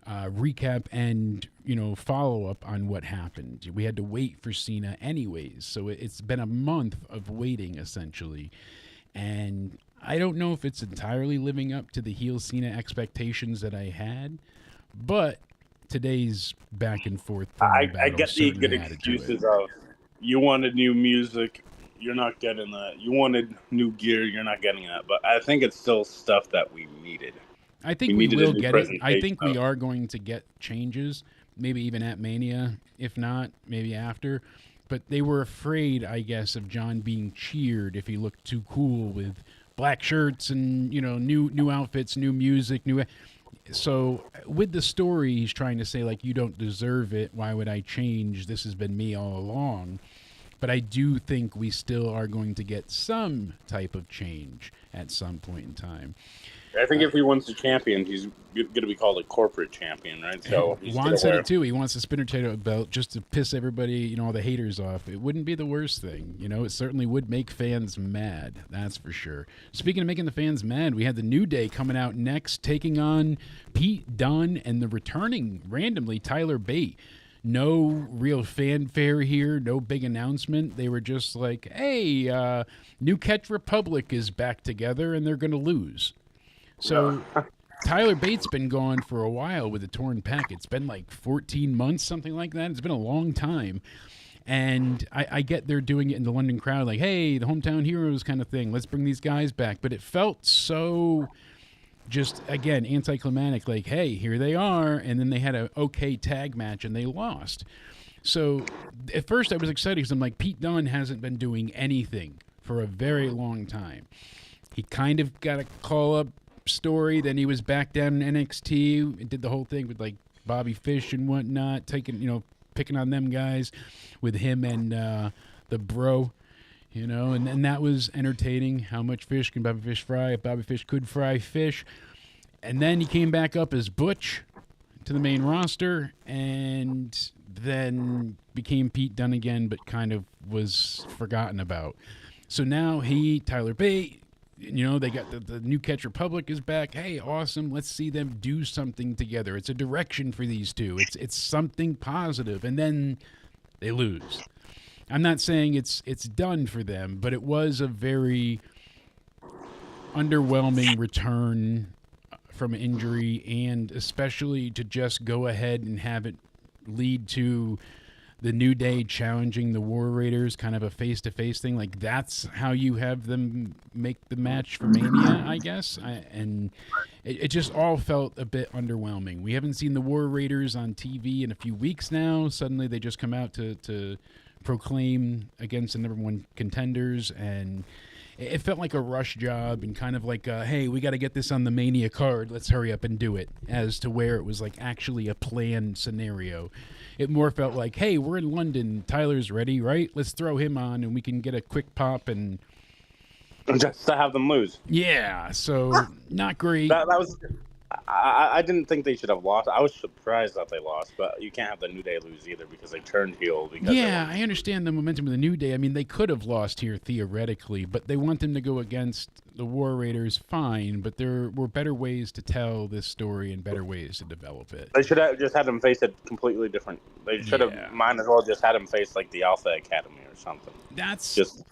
recap and follow up on what happened. We had to wait for Cena anyways, so it's been a month of waiting essentially, and I don't know if it's entirely living up to the heel Cena expectations that I had, but today's back and forth I get the good excuses of you wanted new music, you're not getting that. You wanted new gear, you're not getting that. But I think it's still stuff that we needed. I think we will get it. I think we are going to get changes, maybe even at Mania. If not, maybe after. But they were afraid, I guess, of John being cheered if he looked too cool with black shirts and, new outfits, new music, So with the story, he's trying to say, you don't deserve it. Why would I change? This has been me all along. But I do think we still are going to get some type of change at some point in time. I think if he wins the champion, he's going to be called a corporate champion, right? So Juan said it too. He wants the spinner potato belt just to piss everybody, all the haters off. It wouldn't be the worst thing. It certainly would make fans mad. That's for sure. Speaking of making the fans mad, we had the New Day coming out next, taking on Pete Dunne and the returning, randomly, Tyler Bate. No real fanfare here, no big announcement. They were just like, hey, New Catch Republic is back together and they're going to lose. So Tyler Bate's been gone for a while with a torn pec. It's been like 14 months, something like that. It's been a long time. And I get they're doing it in the London crowd, like, hey, the hometown heroes kind of thing. Let's bring these guys back. But it felt so just, again, anticlimactic, like, hey, here they are. And then they had an okay tag match and they lost. So at first I was excited because I'm like, Pete Dunne hasn't been doing anything for a very long time. He kind of got a call-up story. Then he was back down in NXT and did the whole thing with, like, Bobby Fish and whatnot, picking on them guys with him and the Bro. And that was entertaining. How much fish can Bobby Fish fry? If Bobby Fish could fry fish. And then he came back up as Butch to the main roster and then became Pete Dunne again, but kind of was forgotten about. So now Tyler Bate, they got the New Catch Republic is back. Hey, awesome. Let's see them do something together. It's a direction for these two. It's something positive. And then they lose. I'm not saying it's done for them, but it was a very underwhelming return from injury, and especially to just go ahead and have it lead to the New Day challenging the War Raiders, kind of a face-to-face thing. Like, that's how you have them make the match for Mania, I guess. And it just all felt a bit underwhelming. We haven't seen the War Raiders on TV in a few weeks now. Suddenly they just come out to proclaim against the number one contenders, and it felt like a rush job and kind of like, hey, we got to get this on the Mania card. Let's hurry up and do it, as to where it was like actually a planned scenario. It more felt like, hey, we're in London. Tyler's ready, right? Let's throw him on and we can get a quick pop and just to have them lose. Yeah, so not great. That was. I didn't think they should have lost. I was surprised that they lost, but you can't have the New Day lose either because they turned heel. Yeah, I understand the momentum of the New Day. I mean, they could have lost here theoretically, but they want them to go against the War Raiders, fine, but there were better ways to tell this story and better ways to develop it. They should have just had them face it completely different. They should have, might as well just had them face like the Alpha Academy or something. That's just.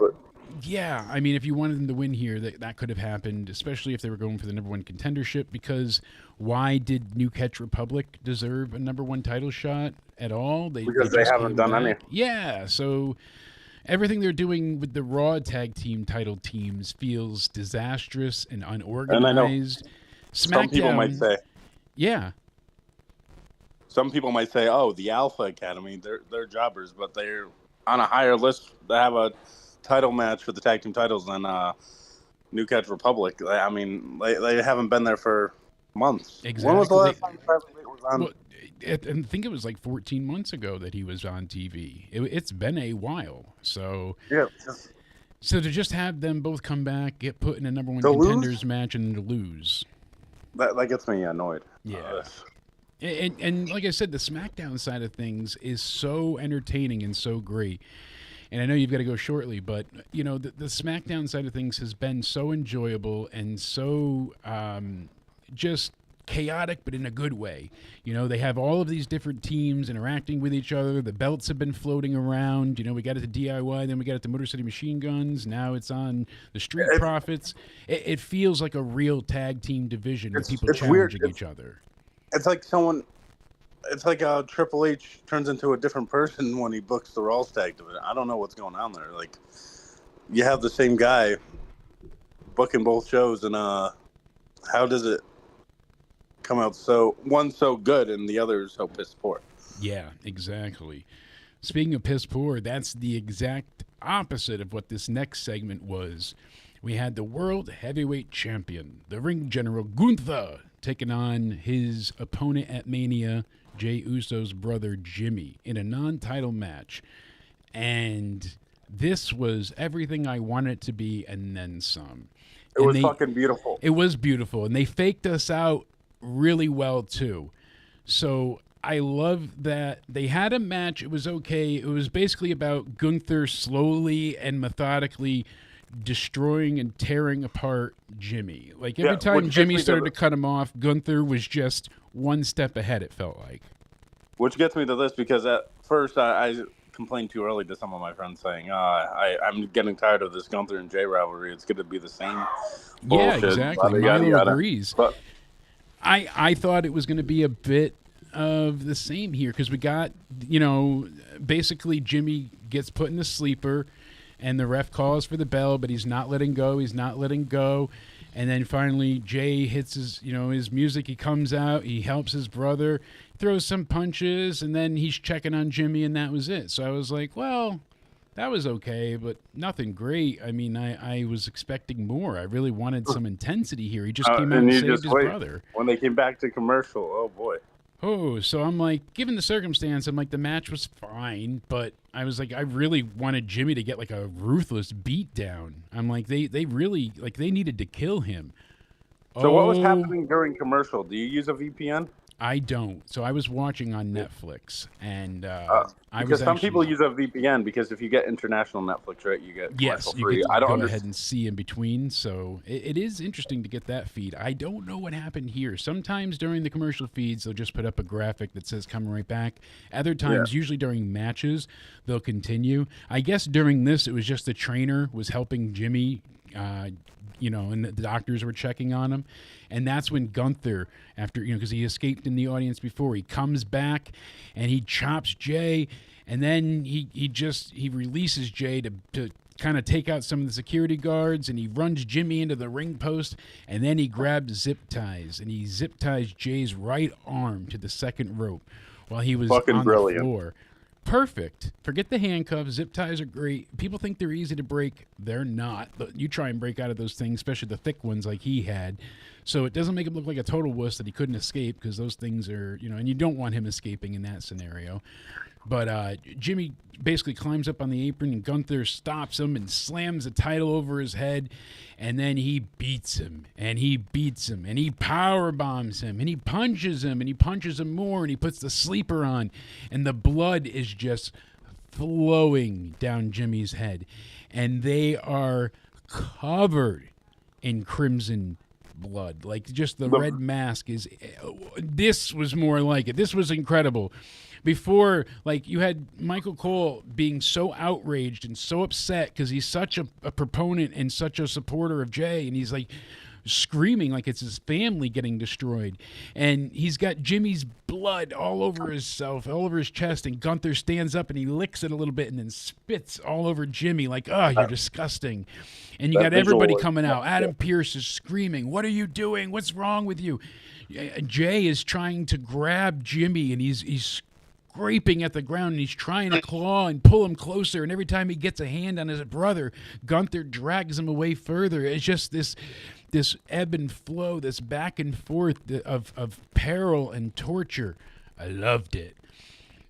Yeah, I mean, if you wanted them to win here, that could have happened, especially if they were going for the number one contendership, because why did New Catch Republic deserve a number one title shot at all? Because they haven't done any. Yeah, so everything they're doing with the Raw tag team title teams feels disastrous and unorganized. And I know SmackDown, some people might say, yeah. Some people might say, oh, the Alpha Academy, they're jobbers, but they're on a higher list. They have a title match for the tag team titles than New Catch Republic. I mean, they haven't been there for months. Exactly. When was the last time Tyler Bate was on? Well, I think it was like 14 months ago that he was on TV. It's been a while. So yeah. So to just have them both come back, get put in a number one contenders match, and to lose. That gets me annoyed. Yeah. And like I said, the SmackDown side of things is so entertaining and so great. And I know you've got to go shortly, but, the SmackDown side of things has been so enjoyable and so just chaotic, but in a good way. They have all of these different teams interacting with each other. The belts have been floating around. We got it to DIY, then we got it to Motor City Machine Guns. Now it's on the Street Profits. It feels like a real tag team division with people challenging each other. It's like It's like Triple H turns into a different person when he books the Raw tag division. I don't know what's going on there. Like, you have the same guy booking both shows, and how does it come out one so good and the other so piss poor? Yeah, exactly. Speaking of piss poor, that's the exact opposite of what this next segment was. We had the World Heavyweight Champion, the Ring General Gunther, taking on his opponent at Mania, Jey Uso's brother Jimmy, in a non-title match. And this was everything I wanted it to be and then some. It was fucking beautiful. It was beautiful, and they faked us out really well too. So I love that they had a match. It was okay. It was basically about Gunther slowly and methodically destroying and tearing apart Jimmy. Like every time Jimmy started to cut him off, Gunther was just one step ahead, it felt like. Which gets me to this, because at first I complained too early to some of my friends saying, I'm getting tired of this Gunther and Jay rivalry. It's going to be the same bullshit. Yeah, exactly. Milo agrees. But I thought it was going to be a bit of the same here, because we got, basically Jimmy gets put in the sleeper and the ref calls for the bell, but he's not letting go. And then finally Jay hits his music. He comes out, he helps his brother, throws some punches, and then he's checking on Jimmy, and that was it. So I was like, well, that was okay, but nothing great. I mean, I was expecting more. I really wanted some intensity here. He just came out and saved his brother. When they came back to commercial, oh boy. Oh, so I'm like, given the circumstance, I'm like, the match was fine, but I was like, I really wanted Jimmy to get like a ruthless beatdown. I'm like, they really, like, they needed to kill him. So what was happening during commercial? Do you use a VPN? I don't. So I was watching on Netflix, and because some people use a VPN, because if you get international Netflix, right, you get commercial free. You can go ahead and see in between. So it is interesting to get that feed. I don't know what happened here. Sometimes during the commercial feeds, they'll just put up a graphic that says "coming right back." Other times, usually during matches, they'll continue. I guess during this, it was just the trainer was helping Jimmy. And the doctors were checking on him. And that's when Gunther, after, because he escaped in the audience before, he comes back and he chops Jay. And then he releases Jay to kind of take out some of the security guards, and he runs Jimmy into the ring post. And then he grabs zip ties, and he zip ties Jay's right arm to the second rope while he was on the floor. Perfect. Forget the handcuffs. Zip ties are great. People think they're easy to break. They're not. You try and break out of those things, especially the thick ones like he had. So it doesn't make him look like a total wuss that he couldn't escape, because those things are, and you don't want him escaping in that scenario. But Jimmy basically climbs up on the apron, and Gunther stops him and slams the title over his head. And then he beats him, and he beats him, and he power bombs him, and he punches him, and he punches him more, and he puts the sleeper on. And the blood is just flowing down Jimmy's head. And they are covered in crimson blood. Like, just the red mask is... This was more like it. This was incredible. Before, like, you had Michael Cole being so outraged and so upset because he's such a proponent and such a supporter of Jay, and he's like screaming like it's his family getting destroyed. And he's got Jimmy's blood all over himself, all over his chest, and Gunther stands up and he licks it a little bit and then spits all over Jimmy like, oh, you're disgusting. And you got everybody coming out. Adam Pearce is screaming, what are you doing? What's wrong with you? Jay is trying to grab Jimmy, and he's scraping at the ground, and he's trying to claw and pull him closer, and every time he gets a hand on his brother, Gunther drags him away further. It's just this ebb and flow, this back and forth of peril and torture. I loved it.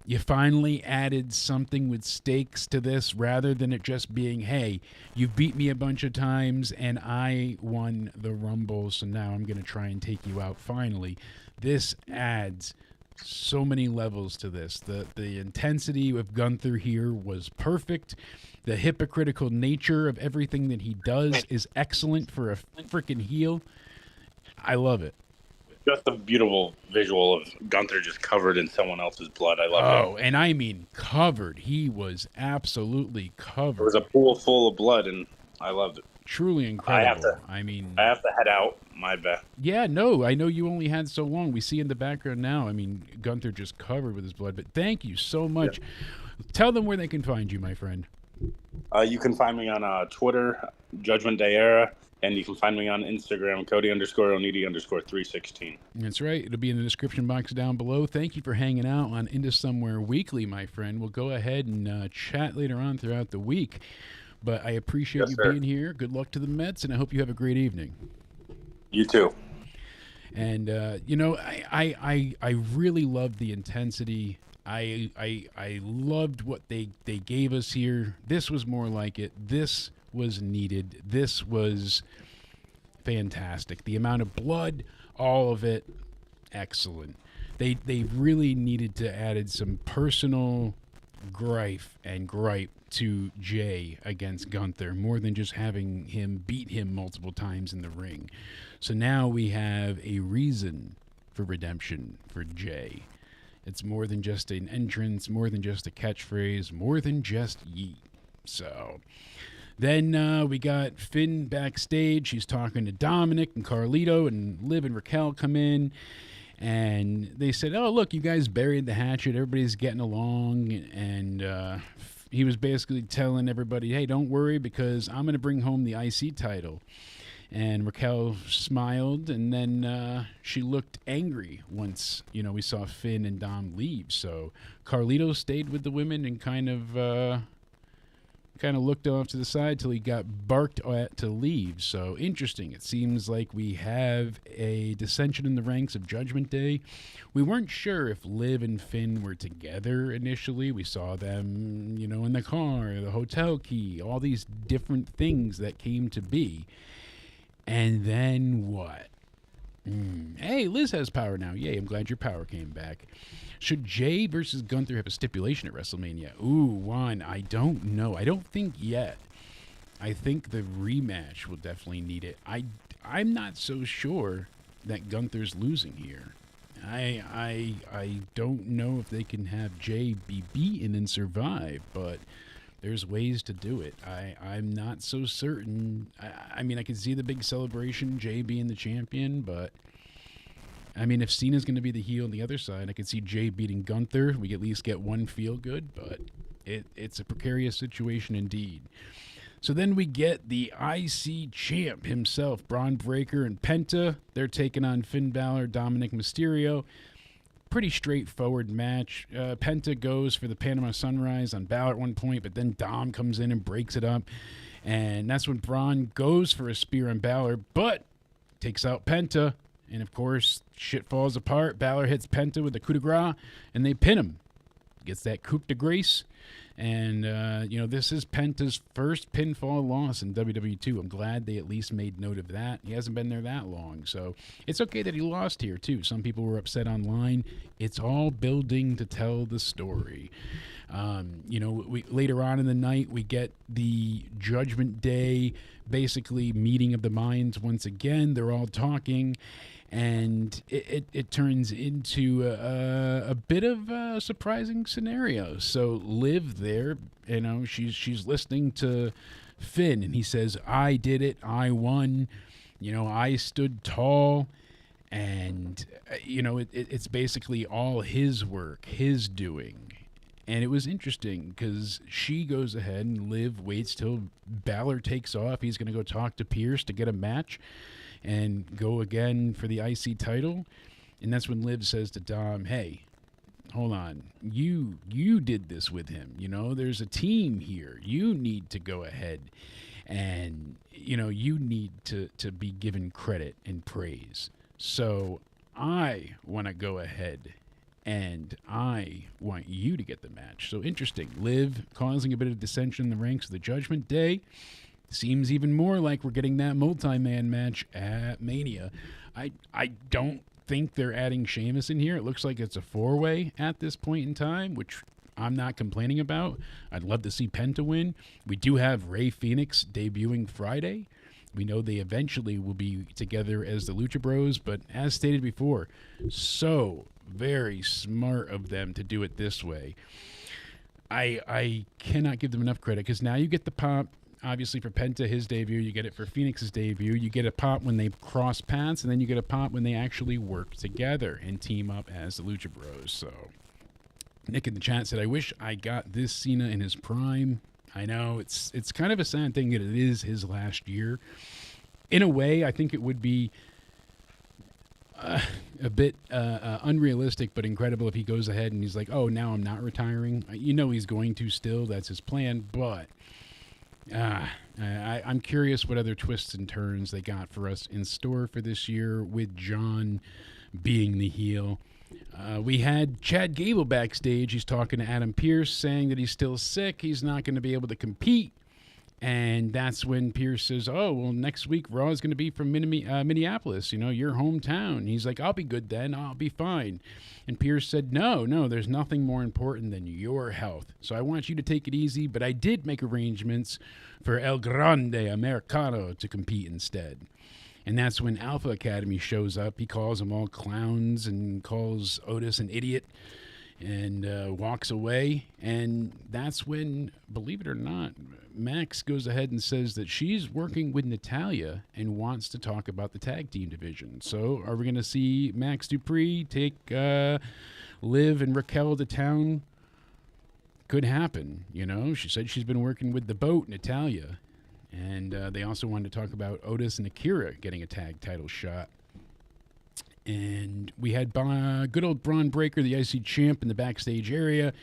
You finally added something with stakes to this, rather than it just being, hey, you beat me a bunch of times and I won the Rumble, so now I'm going to try and take you out finally. This adds so many levels to this. The intensity of Gunther here was perfect. The hypocritical nature of everything that he does is excellent for a freaking heel. I love it. Just a beautiful visual of Gunther just covered in someone else's blood. I love it. Oh, and I mean covered. He was absolutely covered. There was a pool full of blood, and I loved it. Truly incredible. I have to head out. My bad. Yeah, no, I know you only had so long. We see in the background now, I mean, Gunther just covered with his blood. But thank you so much. Yeah. Tell them where they can find you, my friend. You can find me on Twitter, Judgment Day Era, and you can find me on Instagram, Cody_Onidi_316. That's right. It'll be in the description box down below. Thank you for hanging out on Into Somewhere Weekly, my friend. We'll go ahead and chat later on throughout the week. But I appreciate you being here. Good luck to the Mets, and I hope you have a great evening. You too. And I really loved the intensity. I loved what they gave us here. This was more like it. This was needed. This was fantastic. The amount of blood, all of it, excellent. They really needed to added some personal gripe to Jay against Gunther, more than just having him beat him multiple times in the ring. So now we have a reason for redemption for Jay. It's more than just an entrance, more than just a catchphrase, more than just yeet. So then we got Finn backstage. He's talking to Dominic and Carlito, and Liv and Raquel come in. And they said, oh, look, you guys buried the hatchet. Everybody's getting along. And he was basically telling everybody, hey, don't worry, because I'm going to bring home the IC title. And Raquel smiled, and then she looked angry once, we saw Finn and Dom leave. So Carlito stayed with the women and kind of looked off to the side till he got barked at to leave. So interesting. It seems like we have a dissension in the ranks of Judgment Day. We weren't sure if Liv and Finn were together initially. We saw them, in the car, the hotel key, all these different things that came to be. And then what? Hey, Liz has power now. Yay, I'm glad your power came back. Should Jay versus Gunther have a stipulation at WrestleMania? Ooh, Juan, I don't know. I don't think yet. I think the rematch will definitely need it. I'm not so sure that Gunther's losing here. I don't know if they can have Jay be beaten and survive, but there's ways to do it. I'm not so certain. I mean, I can see the big celebration, Jay being the champion, but I mean, if Cena's going to be the heel on the other side, I could see Jay beating Gunther. We at least get one feel good, but it's a precarious situation indeed. So then we get the IC champ himself, Braun Breaker and Penta. They're taking on Finn Balor, Dominic Mysterio. Pretty straightforward match. Penta goes for the Panama Sunrise on Balor at one point, but then Dom comes in and breaks it up. And that's when Braun goes for a spear on Balor, but takes out Penta. And, of course, shit falls apart. Balor hits Penta with the coup de grace, and they pin him. Gets that coup de grace. And, this is Penta's first pinfall loss in WWE2. I'm glad they at least made note of that. He hasn't been there that long. So it's okay that he lost here, too. Some people were upset online. It's all building to tell the story. Later on in the night, we get the Judgment Day, basically meeting of the minds once again. They're all talking. And it turns into a bit of a surprising scenario. So Liv there, she's listening to Finn, and he says, I did it, I won, I stood tall. And, it's basically all his work, his doing. And it was interesting because she goes ahead and Liv waits till Balor takes off. He's going to go talk to Pierce to get a match and go again for the IC title. And that's when Liv says to Dom, hey, hold on, you did this with him. There's a team here. You need to go ahead and, you need to be given credit and praise. So I want to go ahead and I want you to get the match. So interesting. Liv causing a bit of dissension in the ranks of the Judgment Day. Seems even more like we're getting that multi-man match at Mania. I don't think they're adding Sheamus in here. It looks like it's a four-way at this point in time, which I'm not complaining about. I'd love to see Penta win. We do have Rey Fenix debuting Friday. We know they eventually will be together as the Lucha Bros, but as stated before, so very smart of them to do it this way. I cannot give them enough credit because now you get the pop. Obviously, for Penta, his debut, you get it for Phoenix's debut. You get a pop when they cross paths, and then you get a pop when they actually work together and team up as the Lucha Bros. So, Nick in the chat said, I wish I got this Cena in his prime. I know, it's kind of a sad thing that it is his last year. In a way, I think it would be a bit unrealistic, but incredible if he goes ahead and he's like, oh, now I'm not retiring. He's going to still. That's his plan, but I'm curious what other twists and turns they got for us in store for this year with John being the heel. We had Chad Gable backstage. He's talking to Adam Pearce, saying that he's still sick. He's not going to be able to compete. And that's when Pierce says, oh, well, next week Raw is going to be from Minneapolis, your hometown. He's like, I'll be good then. I'll be fine. And Pierce said, no, there's nothing more important than your health. So I want you to take it easy, but I did make arrangements for El Grande Americano to compete instead. And that's when Alpha Academy shows up. He calls them all clowns and calls Otis an idiot and walks away. And that's when, believe it or not, Max goes ahead and says that she's working with Natalya and wants to talk about the tag team division. So are we going to see Max Dupree take Liv and Raquel to town? Could happen, She said she's been working with the Boat, Natalya. And they also wanted to talk about Otis and Akira getting a tag title shot. And we had good old Braun Breaker, the IC champ, in the backstage area.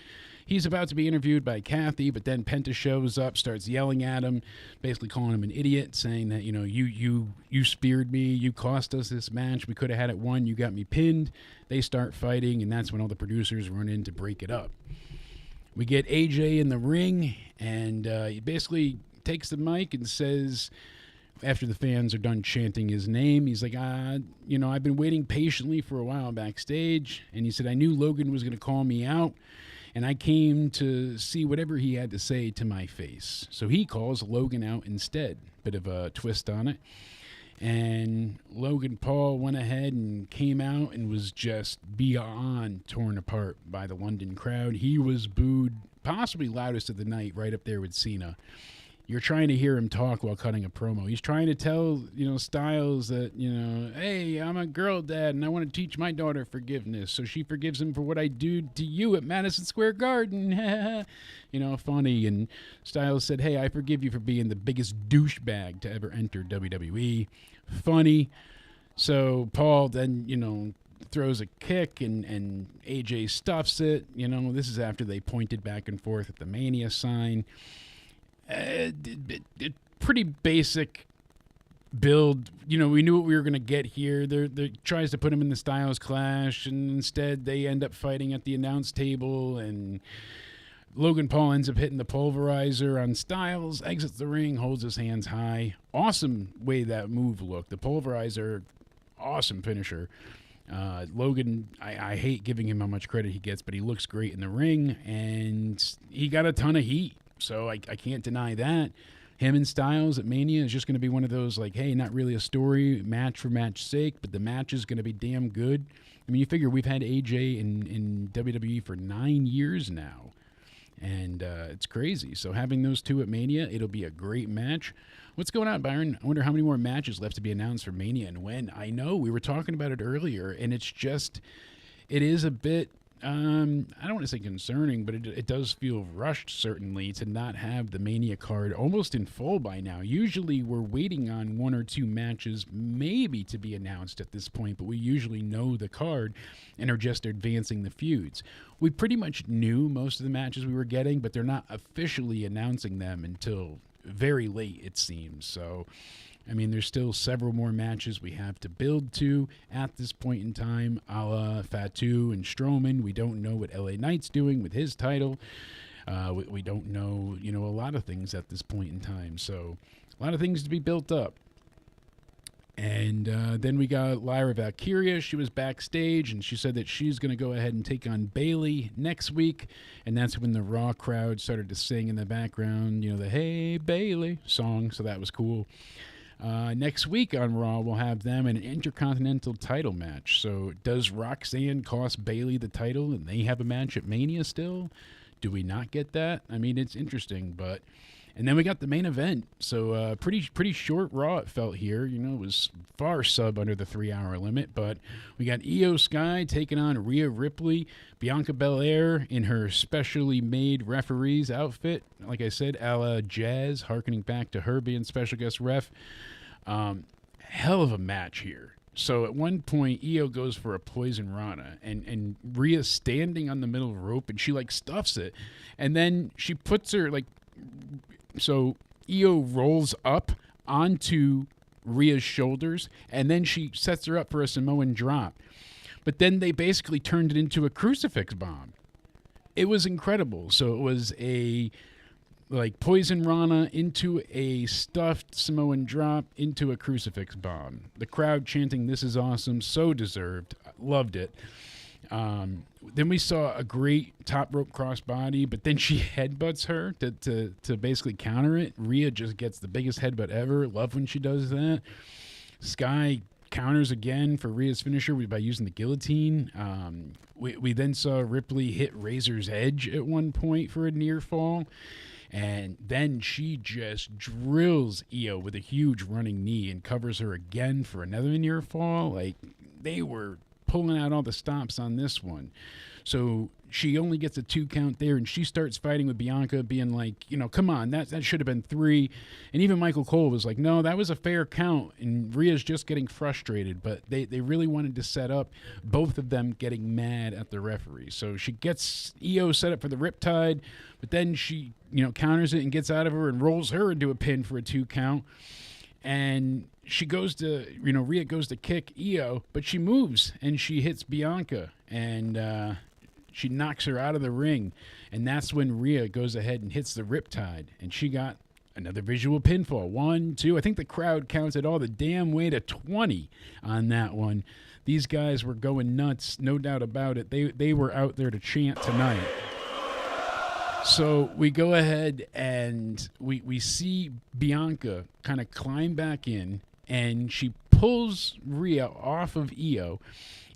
He's about to be interviewed by Kathy, but then Penta shows up, starts yelling at him, basically calling him an idiot, saying that, you speared me, you cost us this match, we could have had it won, you got me pinned. They start fighting, and that's when all the producers run in to break it up. We get AJ in the ring, and he basically takes the mic and says, after the fans are done chanting his name, he's like, I've been waiting patiently for a while backstage. And he said, I knew Logan was going to call me out, and I came to see whatever he had to say to my face. So he calls Logan out instead. Bit of a twist on it. And Logan Paul went ahead and came out and was just beyond torn apart by the London crowd. He was booed, possibly loudest of the night, right up there with Cena. You're trying to hear him talk while cutting a promo. He's trying to tell, Styles that, hey, I'm a girl dad and I want to teach my daughter forgiveness. So she forgives him for what I do to you at Madison Square Garden. Funny. And Styles said, hey, I forgive you for being the biggest douchebag to ever enter WWE. Funny. So Paul then, throws a kick and AJ stuffs it. This is after they pointed back and forth at the Mania sign. Pretty basic build. We knew what we were going to get here. They tries to put him in the Styles Clash, and instead they end up fighting at the announce table, and Logan Paul ends up hitting the pulverizer on Styles, exits the ring, holds his hands high. Awesome way that move looked. The pulverizer, awesome finisher. Logan, I hate giving him how much credit he gets, but he looks great in the ring, and he got a ton of heat. So I can't deny that. Him and Styles at Mania is just going to be one of those, like, hey, not really a story, match for match sake, but the match is going to be damn good. I mean, you figure we've had AJ in WWE for 9 years now, and it's crazy. So having those two at Mania, it'll be a great match. What's going on, Byron? I wonder how many more matches left to be announced for Mania and when. I know we were talking about it earlier, and it is a bit, I don't want to say concerning, but it does feel rushed, certainly, to not have the Mania card almost in full by now. Usually we're waiting on one or two matches maybe to be announced at this point, but we usually know the card and are just advancing the feuds. We pretty much knew most of the matches we were getting, but they're not officially announcing them until very late, it seems. So I mean, there's still several more matches we have to build to at this point in time, a la Fatu and Strowman. We don't know what LA Knight's doing with his title. We don't know, a lot of things at this point in time. So a lot of things to be built up. And then we got Lyra Valkyria. She was backstage, and she said that she's going to go ahead and take on Bayley next week. And that's when the Raw crowd started to sing in the background, the Hey Bayley song. So that was cool. Next week on Raw, we'll have them in an Intercontinental title match. So does Roxanne cost Bayley the title and they have a match at Mania still? Do we not get that? I mean, it's interesting, but... And then we got the main event. So pretty short Raw it felt here. It was far sub under the 3-hour limit. But we got Io Sky taking on Rhea Ripley. Bianca Belair in her specially made referee's outfit. Like I said, a la Jazz, harkening back to her being special guest ref. Hell of a match here. So at one point, Io goes for a poison Rana, and Rhea's standing on the middle rope, and she, stuffs it. And then she puts her, So Io rolls up onto Rhea's shoulders, and then she sets her up for a Samoan drop. But then they basically turned it into a crucifix bomb. It was incredible. So it was a like Poison Rana into a stuffed Samoan drop into a crucifix bomb. The crowd chanting, "This is awesome," so deserved. Loved it. Then we saw a great top rope crossbody, but then she headbutts her to basically counter it. Rhea just gets the biggest headbutt ever. Love when she does that. Sky counters again for Rhea's finisher by using the guillotine. We then saw Ripley hit Razor's Edge at one point for a near fall. And then she just drills Io with a huge running knee and covers her again for another near fall. Like, they were pulling out all the stops on this one. So she only gets a 2 count there, and she starts fighting with Bianca, being like, come on, that should have been 3. And even Michael Cole was like, no, that was a fair count. And Rhea's just getting frustrated, but they really wanted to set up both of them getting mad at the referee. So she gets Io set up for the Riptide, but then she, counters it and gets out of her and rolls her into a pin for a 2 count. And she goes to, Rhea goes to kick Io, but she moves and she hits Bianca, and she knocks her out of the ring. And that's when Rhea goes ahead and hits the Riptide, and she got another visual pinfall. 1, 2. I think the crowd counted all the damn way to 20 on that one. These guys were going nuts, no doubt about it. They were out there to chant tonight. So we go ahead and we see Bianca kind of climb back in, and she pulls Rhea off of Io,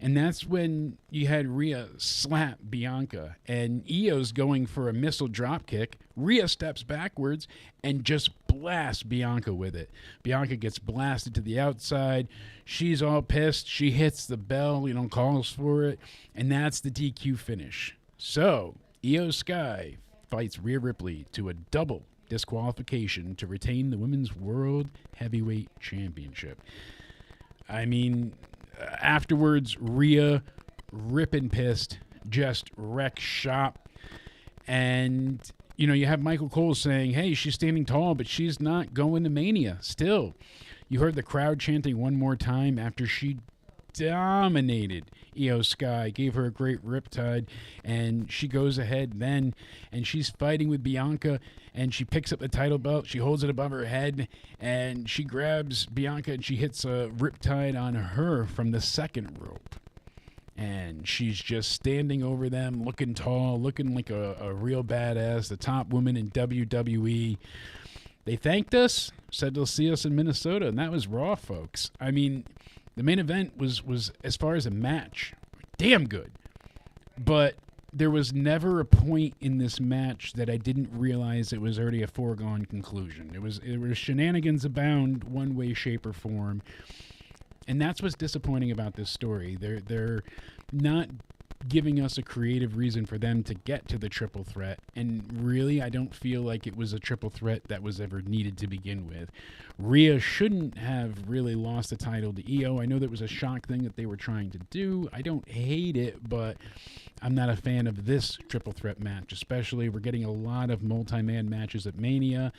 and that's when you had Rhea slap Bianca, and Io's going for a missile drop kick. Rhea steps backwards and just blasts Bianca with it. Bianca gets blasted to the outside. She's all pissed. She hits the bell, calls for it, and that's the DQ finish. So Io Sky fights Rhea Ripley to a double disqualification to retain the Women's World Heavyweight Championship. I mean, afterwards, Rhea, ripping pissed, just wreck shop. And, you have Michael Cole saying, hey, she's standing tall, but she's not going to Mania. Still, you heard the crowd chanting one more time after she dominated Io Sky, gave her a great riptide, and she goes ahead then, and she's fighting with Bianca, and she picks up the title belt, she holds it above her head, and she grabs Bianca, and she hits a riptide on her from the second rope. And she's just standing over them, looking tall, looking like a real badass, the top woman in WWE. They thanked us, said they'll see us in Minnesota, and that was Raw, folks. I mean, the main event was as far as a match, damn good. But there was never a point in this match that I didn't realize it was already a foregone conclusion. It was shenanigans abound, one way, shape, or form. And that's what's disappointing about this story. They're not giving us a creative reason for them to get to the triple threat. And really, I don't feel like it was a triple threat that was ever needed to begin with. Rhea shouldn't have really lost the title to Io. I know that was a shock thing that they were trying to do. I don't hate it, but I'm not a fan of this triple threat match, especially. We're getting a lot of multi-man matches at Mania,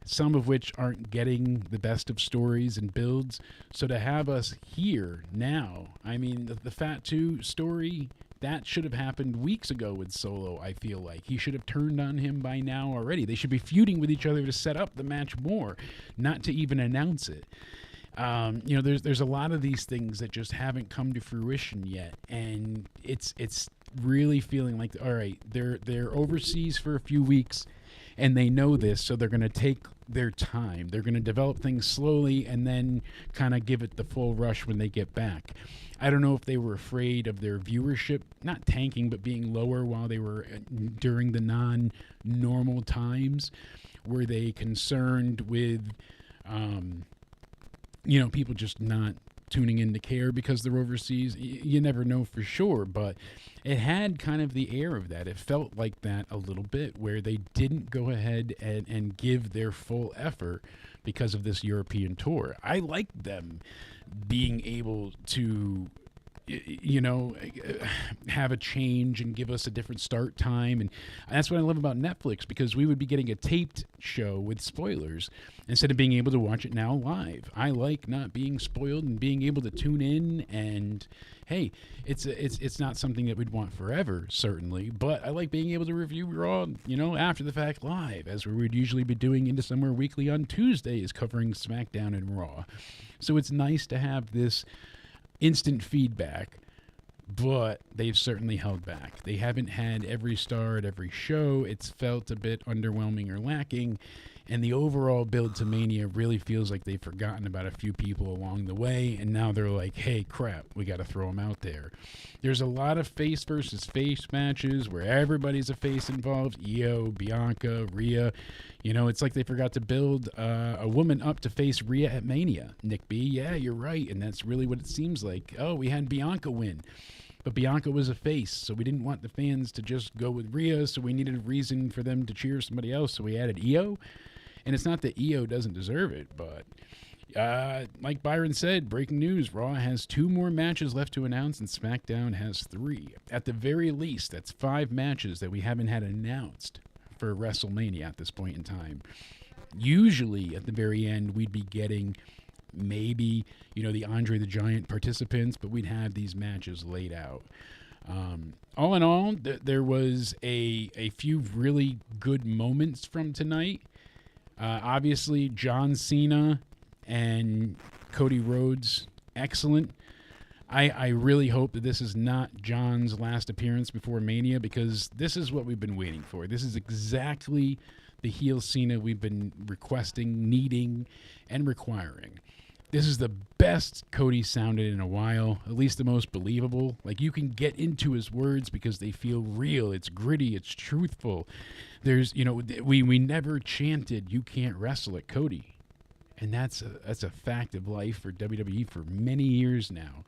some of which aren't getting the best of stories and builds. So to have us here now, I mean, the Fat 2 story, that should have happened weeks ago with Solo, I feel like. He should have turned on him by now already. They should be feuding with each other to set up the match more, not to even announce it. There's a lot of these things that just haven't come to fruition yet, and it's really feeling like, all right, they're overseas for a few weeks, and they know this, so they're going to take their time. They're going to develop things slowly and then kind of give it the full rush when they get back. I don't know if they were afraid of their viewership, not tanking, but being lower while they were during the non-normal times. Were they concerned with, people just not tuning in to care because they're overseas? You never know for sure, but it had kind of the air of that. It felt like that a little bit, where they didn't go ahead and give their full effort because of this European tour. I liked them being able to have a change and give us a different start time. And that's what I love about Netflix, because we would be getting a taped show with spoilers instead of being able to watch it now live. I like not being spoiled and being able to tune in. And hey, it's not something that we'd want forever, certainly, but I like being able to review Raw, after the fact live, as we would usually be doing Into Somewhere Weekly on Tuesdays, covering SmackDown and Raw. So it's nice to have this instant feedback, but they've certainly held back. They haven't had every star at every show. It's felt a bit underwhelming or lacking, and the overall build to Mania really feels like they've forgotten about a few people along the way, and now they're like, hey, crap, we got to throw them out there. There's a lot of face versus face matches where everybody's a face involved. Io, Bianca, Rhea. It's like they forgot to build a woman up to face Rhea at Mania. Nick B, yeah, you're right, and that's really what it seems like. Oh, we had Bianca win, but Bianca was a face, so we didn't want the fans to just go with Rhea, so we needed a reason for them to cheer somebody else, so we added Io. And it's not that Io doesn't deserve it, but like Byron said, breaking news, Raw has 2 more matches left to announce, and SmackDown has 3. At the very least, that's 5 matches that we haven't had announced for WrestleMania at this point in time. Usually, at the very end, we'd be getting maybe, the Andre the Giant participants, but we'd have these matches laid out. All in all, there was a few really good moments from tonight. Obviously, John Cena and Cody Rhodes, excellent. I really hope that this is not John's last appearance before Mania, because this is what we've been waiting for. This is exactly the heel Cena we've been requesting, needing, and requiring. This is the best Cody sounded in a while, at least the most believable. Like, you can get into his words because they feel real. It's gritty. It's truthful. There's, we never chanted, "You can't wrestle" at Cody. And that's a fact of life for WWE for many years now.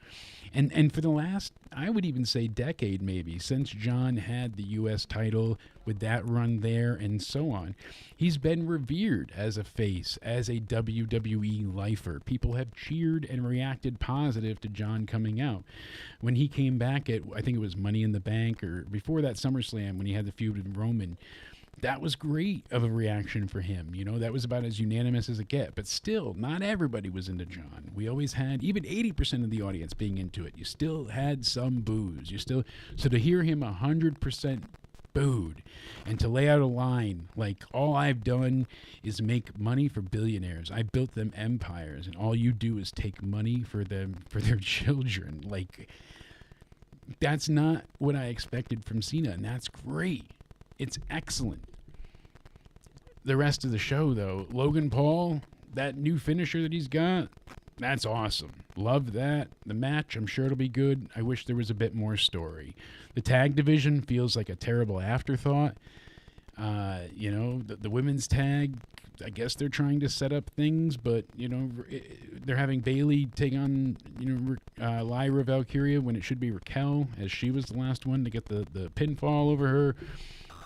And for the last, I would even say decade maybe, since John had the U.S. title with that run there and so on, he's been revered as a face, as a WWE lifer. People have cheered and reacted positive to John coming out. When he came back at, I think it was Money in the Bank, or before that SummerSlam when he had the feud with Roman, that was great of a reaction for him. That was about as unanimous as it get. But still, not everybody was into John. We always had, even 80% of the audience being into it. You still had some boos. So to hear him 100% booed, and to lay out a line like, "All I've done is make money for billionaires. I built them empires, and all you do is take money for them, for their children." Like, that's not what I expected from Cena, and that's great. It's excellent. The rest of the show, though, Logan Paul, that new finisher that he's got, that's awesome. Love that. The match, I'm sure it'll be good. I wish there was a bit more story. The tag division feels like a terrible afterthought. The women's tag, I guess they're trying to set up things, but, they're having Bayley take on, Lyra Valkyria when it should be Raquel, as she was the last one to get the pinfall over her.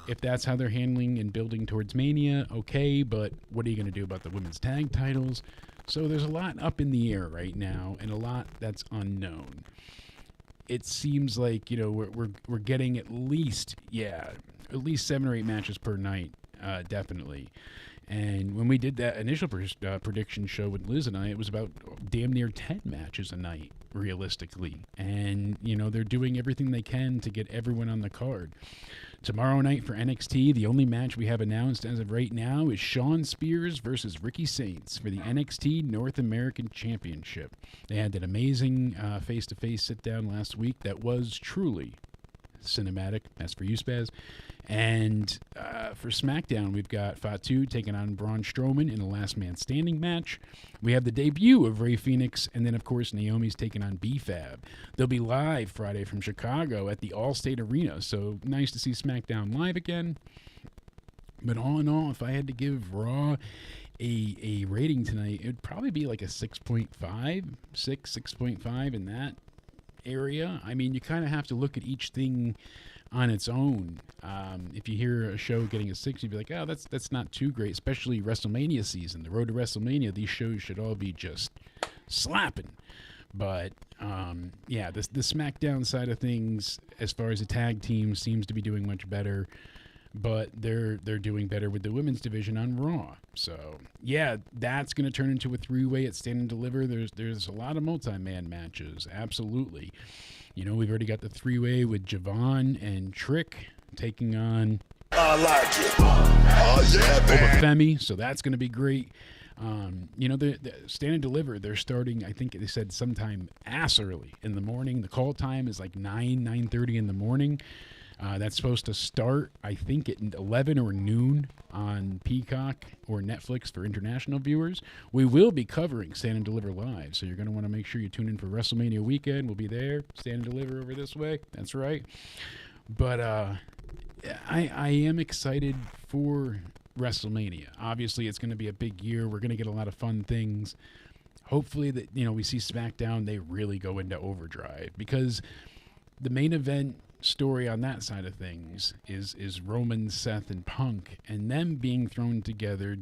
If that's how they're handling and building towards Mania, okay, but what are you going to do about the women's tag titles? So there's a lot up in the air right now, and a lot that's unknown. It seems like, we're getting at least 7 or 8 matches per night, definitely. And when we did that initial prediction show with Liz and I, it was about damn near 10 matches a night, realistically. And, they're doing everything they can to get everyone on the card. Tomorrow night for NXT, the only match we have announced as of right now is Shawn Spears versus Ricky Saints for the NXT North American Championship. They had that amazing face-to-face sit-down last week that was truly cinematic. That's for you, Spaz. And for SmackDown, we've got Fatu taking on Braun Strowman in a last man standing match. We have the debut of Rey Fenix, and then, of course, Naomi's taking on B-Fab. They'll be live Friday from Chicago at the Allstate Arena, so nice to see SmackDown live again. But all in all, if I had to give Raw a rating tonight, it would probably be like a 6.5 in that area. I mean, you kind of have to look at each thing on its own. If you hear a show getting a 6, you'd be like, oh, that's not too great, especially WrestleMania season. The road to WrestleMania, these shows should all be just slapping. But yeah, the SmackDown side of things, as far as the tag team, seems to be doing much better. But they're doing better with the women's division on Raw. So yeah, that's going to turn into a 3-way at Stand and Deliver. There's a lot of multi-man matches, absolutely. You know, we've already got the 3-way with Javon and Trick taking on I like it. Oh, yeah, man. Femi, so that's going to be great. You know, the Stand and Deliver, they're starting, I think they said sometime ass early in the morning. The call time is like 9:30 in the morning. That's supposed to start, I think, at 11 or noon on Peacock or Netflix for international viewers. We will be covering Stand and Deliver live, so you're going to want to make sure you tune in for WrestleMania weekend. We'll be there. Stand and Deliver over this way. That's right. But I am excited for WrestleMania. Obviously, it's going to be a big year. We're going to get a lot of fun things. Hopefully that, you know, we see SmackDown, they really go into overdrive, because the main event story on that side of things is Roman, Seth, and Punk, and them being thrown together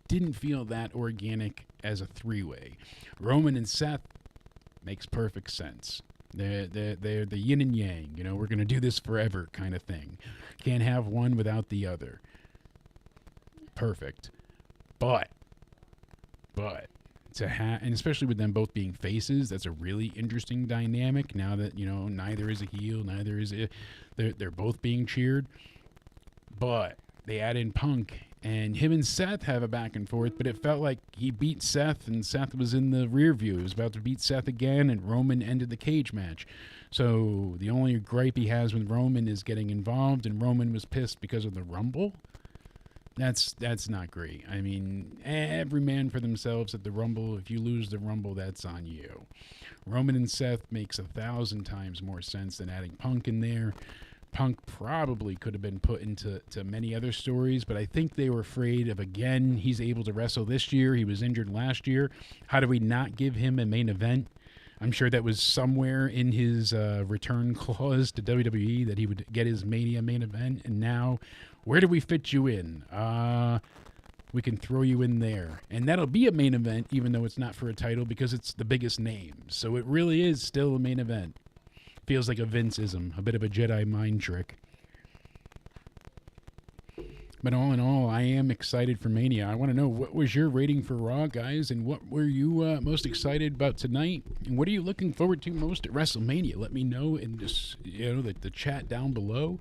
didn't feel that organic as a 3-way. Roman and Seth makes perfect sense. They're the yin and yang. You know, we're going to do this forever kind of thing. Can't have one without the other. Perfect. But to have, and especially with them both being faces, that's a really interesting dynamic. Now that, you know, neither is a heel, neither is a, they're both being cheered. But they add in Punk, and him and Seth have a back and forth, but it felt like he beat Seth, and Seth was in the rear view. He was about to beat Seth again, and Roman ended the cage match. So the only gripe he has with Roman is getting involved, and Roman was pissed because of the Rumble. That's not great. I mean, every man for themselves at the Rumble. If you lose the Rumble, that's on you. Roman and Seth makes 1,000 times more sense than adding Punk in there. Punk probably could have been put into many other stories, but I think they were afraid of, again, he's able to wrestle this year. He was injured last year. How do we not give him a main event? I'm sure that was somewhere in his return clause to WWE that he would get his Mania main event, and now, where do we fit you in? We can throw you in there. And that'll be a main event, even though it's not for a title, because it's the biggest name. So it really is still a main event. Feels like a Vince-ism, a bit of a Jedi mind trick. But all in all, I am excited for Mania. I want to know, what was your rating for Raw, guys? And what were you most excited about tonight? And what are you looking forward to most at WrestleMania? Let me know in just, you know, the chat down below.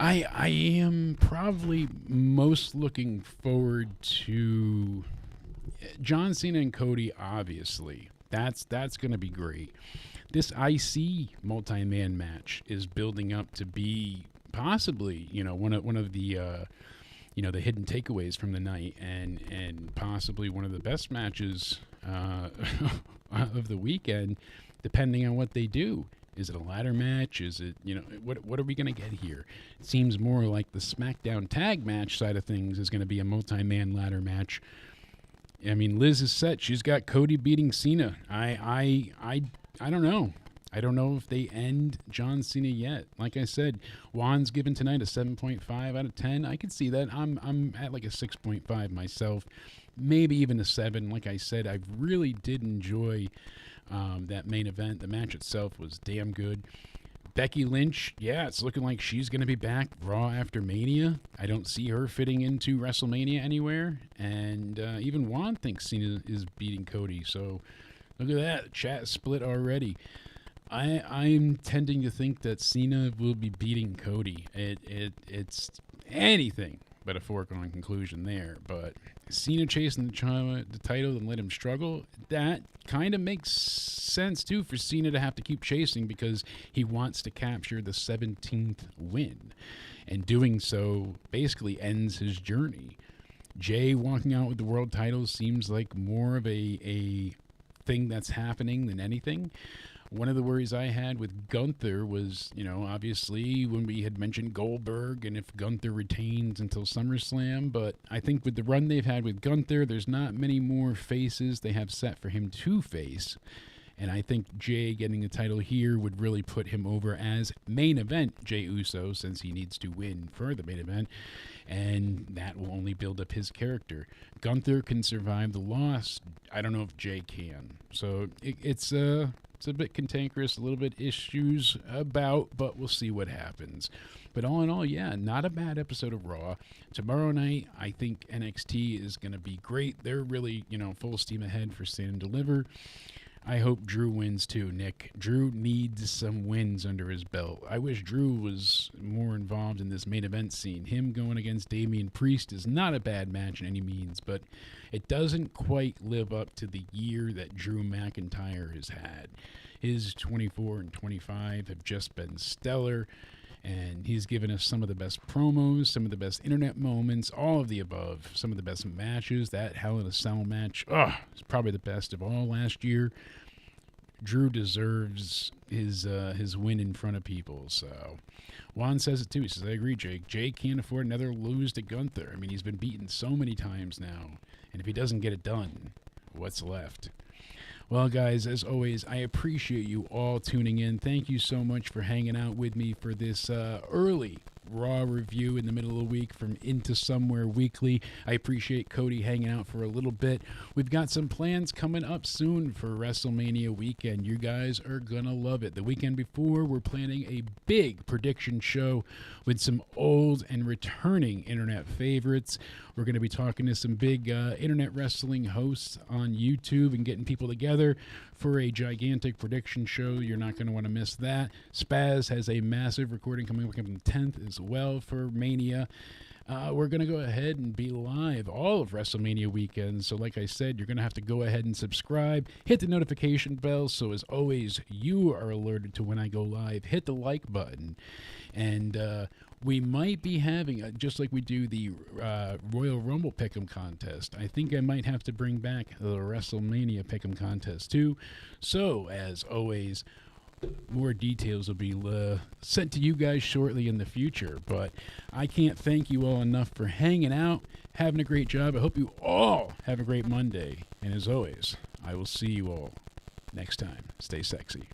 I am probably most looking forward to John Cena and Cody, obviously. That's going to be great. This IC multi-man match is building up to be possibly, you know, one of the you know, the hidden takeaways from the night, and possibly one of the best matches of the weekend, depending on what they do. Is it a ladder match? Is it, you know, what are we going to get here? It seems more like the SmackDown tag match side of things is going to be a multi-man ladder match. I mean, Liz is set. She's got Cody beating Cena. I don't know. I don't know if they end John Cena yet. Like I said, Juan's given tonight a 7.5 out of 10. I could see that. I'm at like a 6.5 myself, maybe even a 7. Like I said, I really did enjoy that main event. The match itself was damn good. Becky Lynch, yeah, it's looking like she's going to be back Raw after Mania. I don't see her fitting into WrestleMania anywhere. And even Juan thinks Cena is beating Cody. So look at that. Chat split already. I'm tending to think that Cena will be beating Cody. It's anything but a foregone conclusion there. But Cena chasing the title and let him struggle, that kind of makes sense, too, for Cena to have to keep chasing, because he wants to capture the 17th win. And doing so basically ends his journey. Jay walking out with the world title seems like more of a thing that's happening than anything. One of the worries I had with Gunther was, you know, obviously when we had mentioned Goldberg and if Gunther retains until SummerSlam, but I think with the run they've had with Gunther, there's not many more faces they have set for him to face. And I think Jay getting the title here would really put him over as main event Jey Uso, since he needs to win for the main event. And that will only build up his character. Gunther can survive the loss. I don't know if Jay can. So it's a bit cantankerous, a little bit issues about, but we'll see what happens. But all in all, yeah, not a bad episode of Raw. Tomorrow night, I think NXT is going to be great. They're really, full steam ahead for Stand and Deliver. I hope Drew wins too, Nick. Drew needs some wins under his belt. I wish Drew was more involved in this main event scene. Him going against Damian Priest is not a bad match in any means, but it doesn't quite live up to the year that Drew McIntyre has had. His 24 and 25 have just been stellar, and he's given us some of the best promos, some of the best internet moments, all of the above, some of the best matches. That Hell in a Cell match, it's probably the best of all last year. Drew deserves his win in front of people. So Juan says it too. He says, I agree, Jake. Jay can't afford another lose to Gunther. I mean, he's been beaten so many times now, and if he doesn't get it done, what's left? Well, guys, as always, I appreciate you all tuning in. Thank you so much for hanging out with me for this early Raw review in the middle of the week from Into Somewhere Weekly. I appreciate Cody hanging out for a little bit. We've got some plans coming up soon for WrestleMania weekend. You guys are going to love it. The weekend before, we're planning a big prediction show with some old and returning internet favorites. We're going to be talking to some big internet wrestling hosts on YouTube and getting people together for a gigantic prediction show. You're not going to want to miss that. Spaz has a massive recording coming up on the 10th as well for Mania. We're going to go ahead and be live all of WrestleMania weekend. So like I said, you're going to have to go ahead and subscribe. Hit the notification bell so as always you are alerted to when I go live. Hit the like button. And we might be having, just like we do the Royal Rumble Pick'em contest, I think I might have to bring back the WrestleMania Pick'em contest too. So, as always, more details will be sent to you guys shortly in the future. But I can't thank you all enough for hanging out, having a great job. I hope you all have a great Monday. And as always, I will see you all next time. Stay sexy.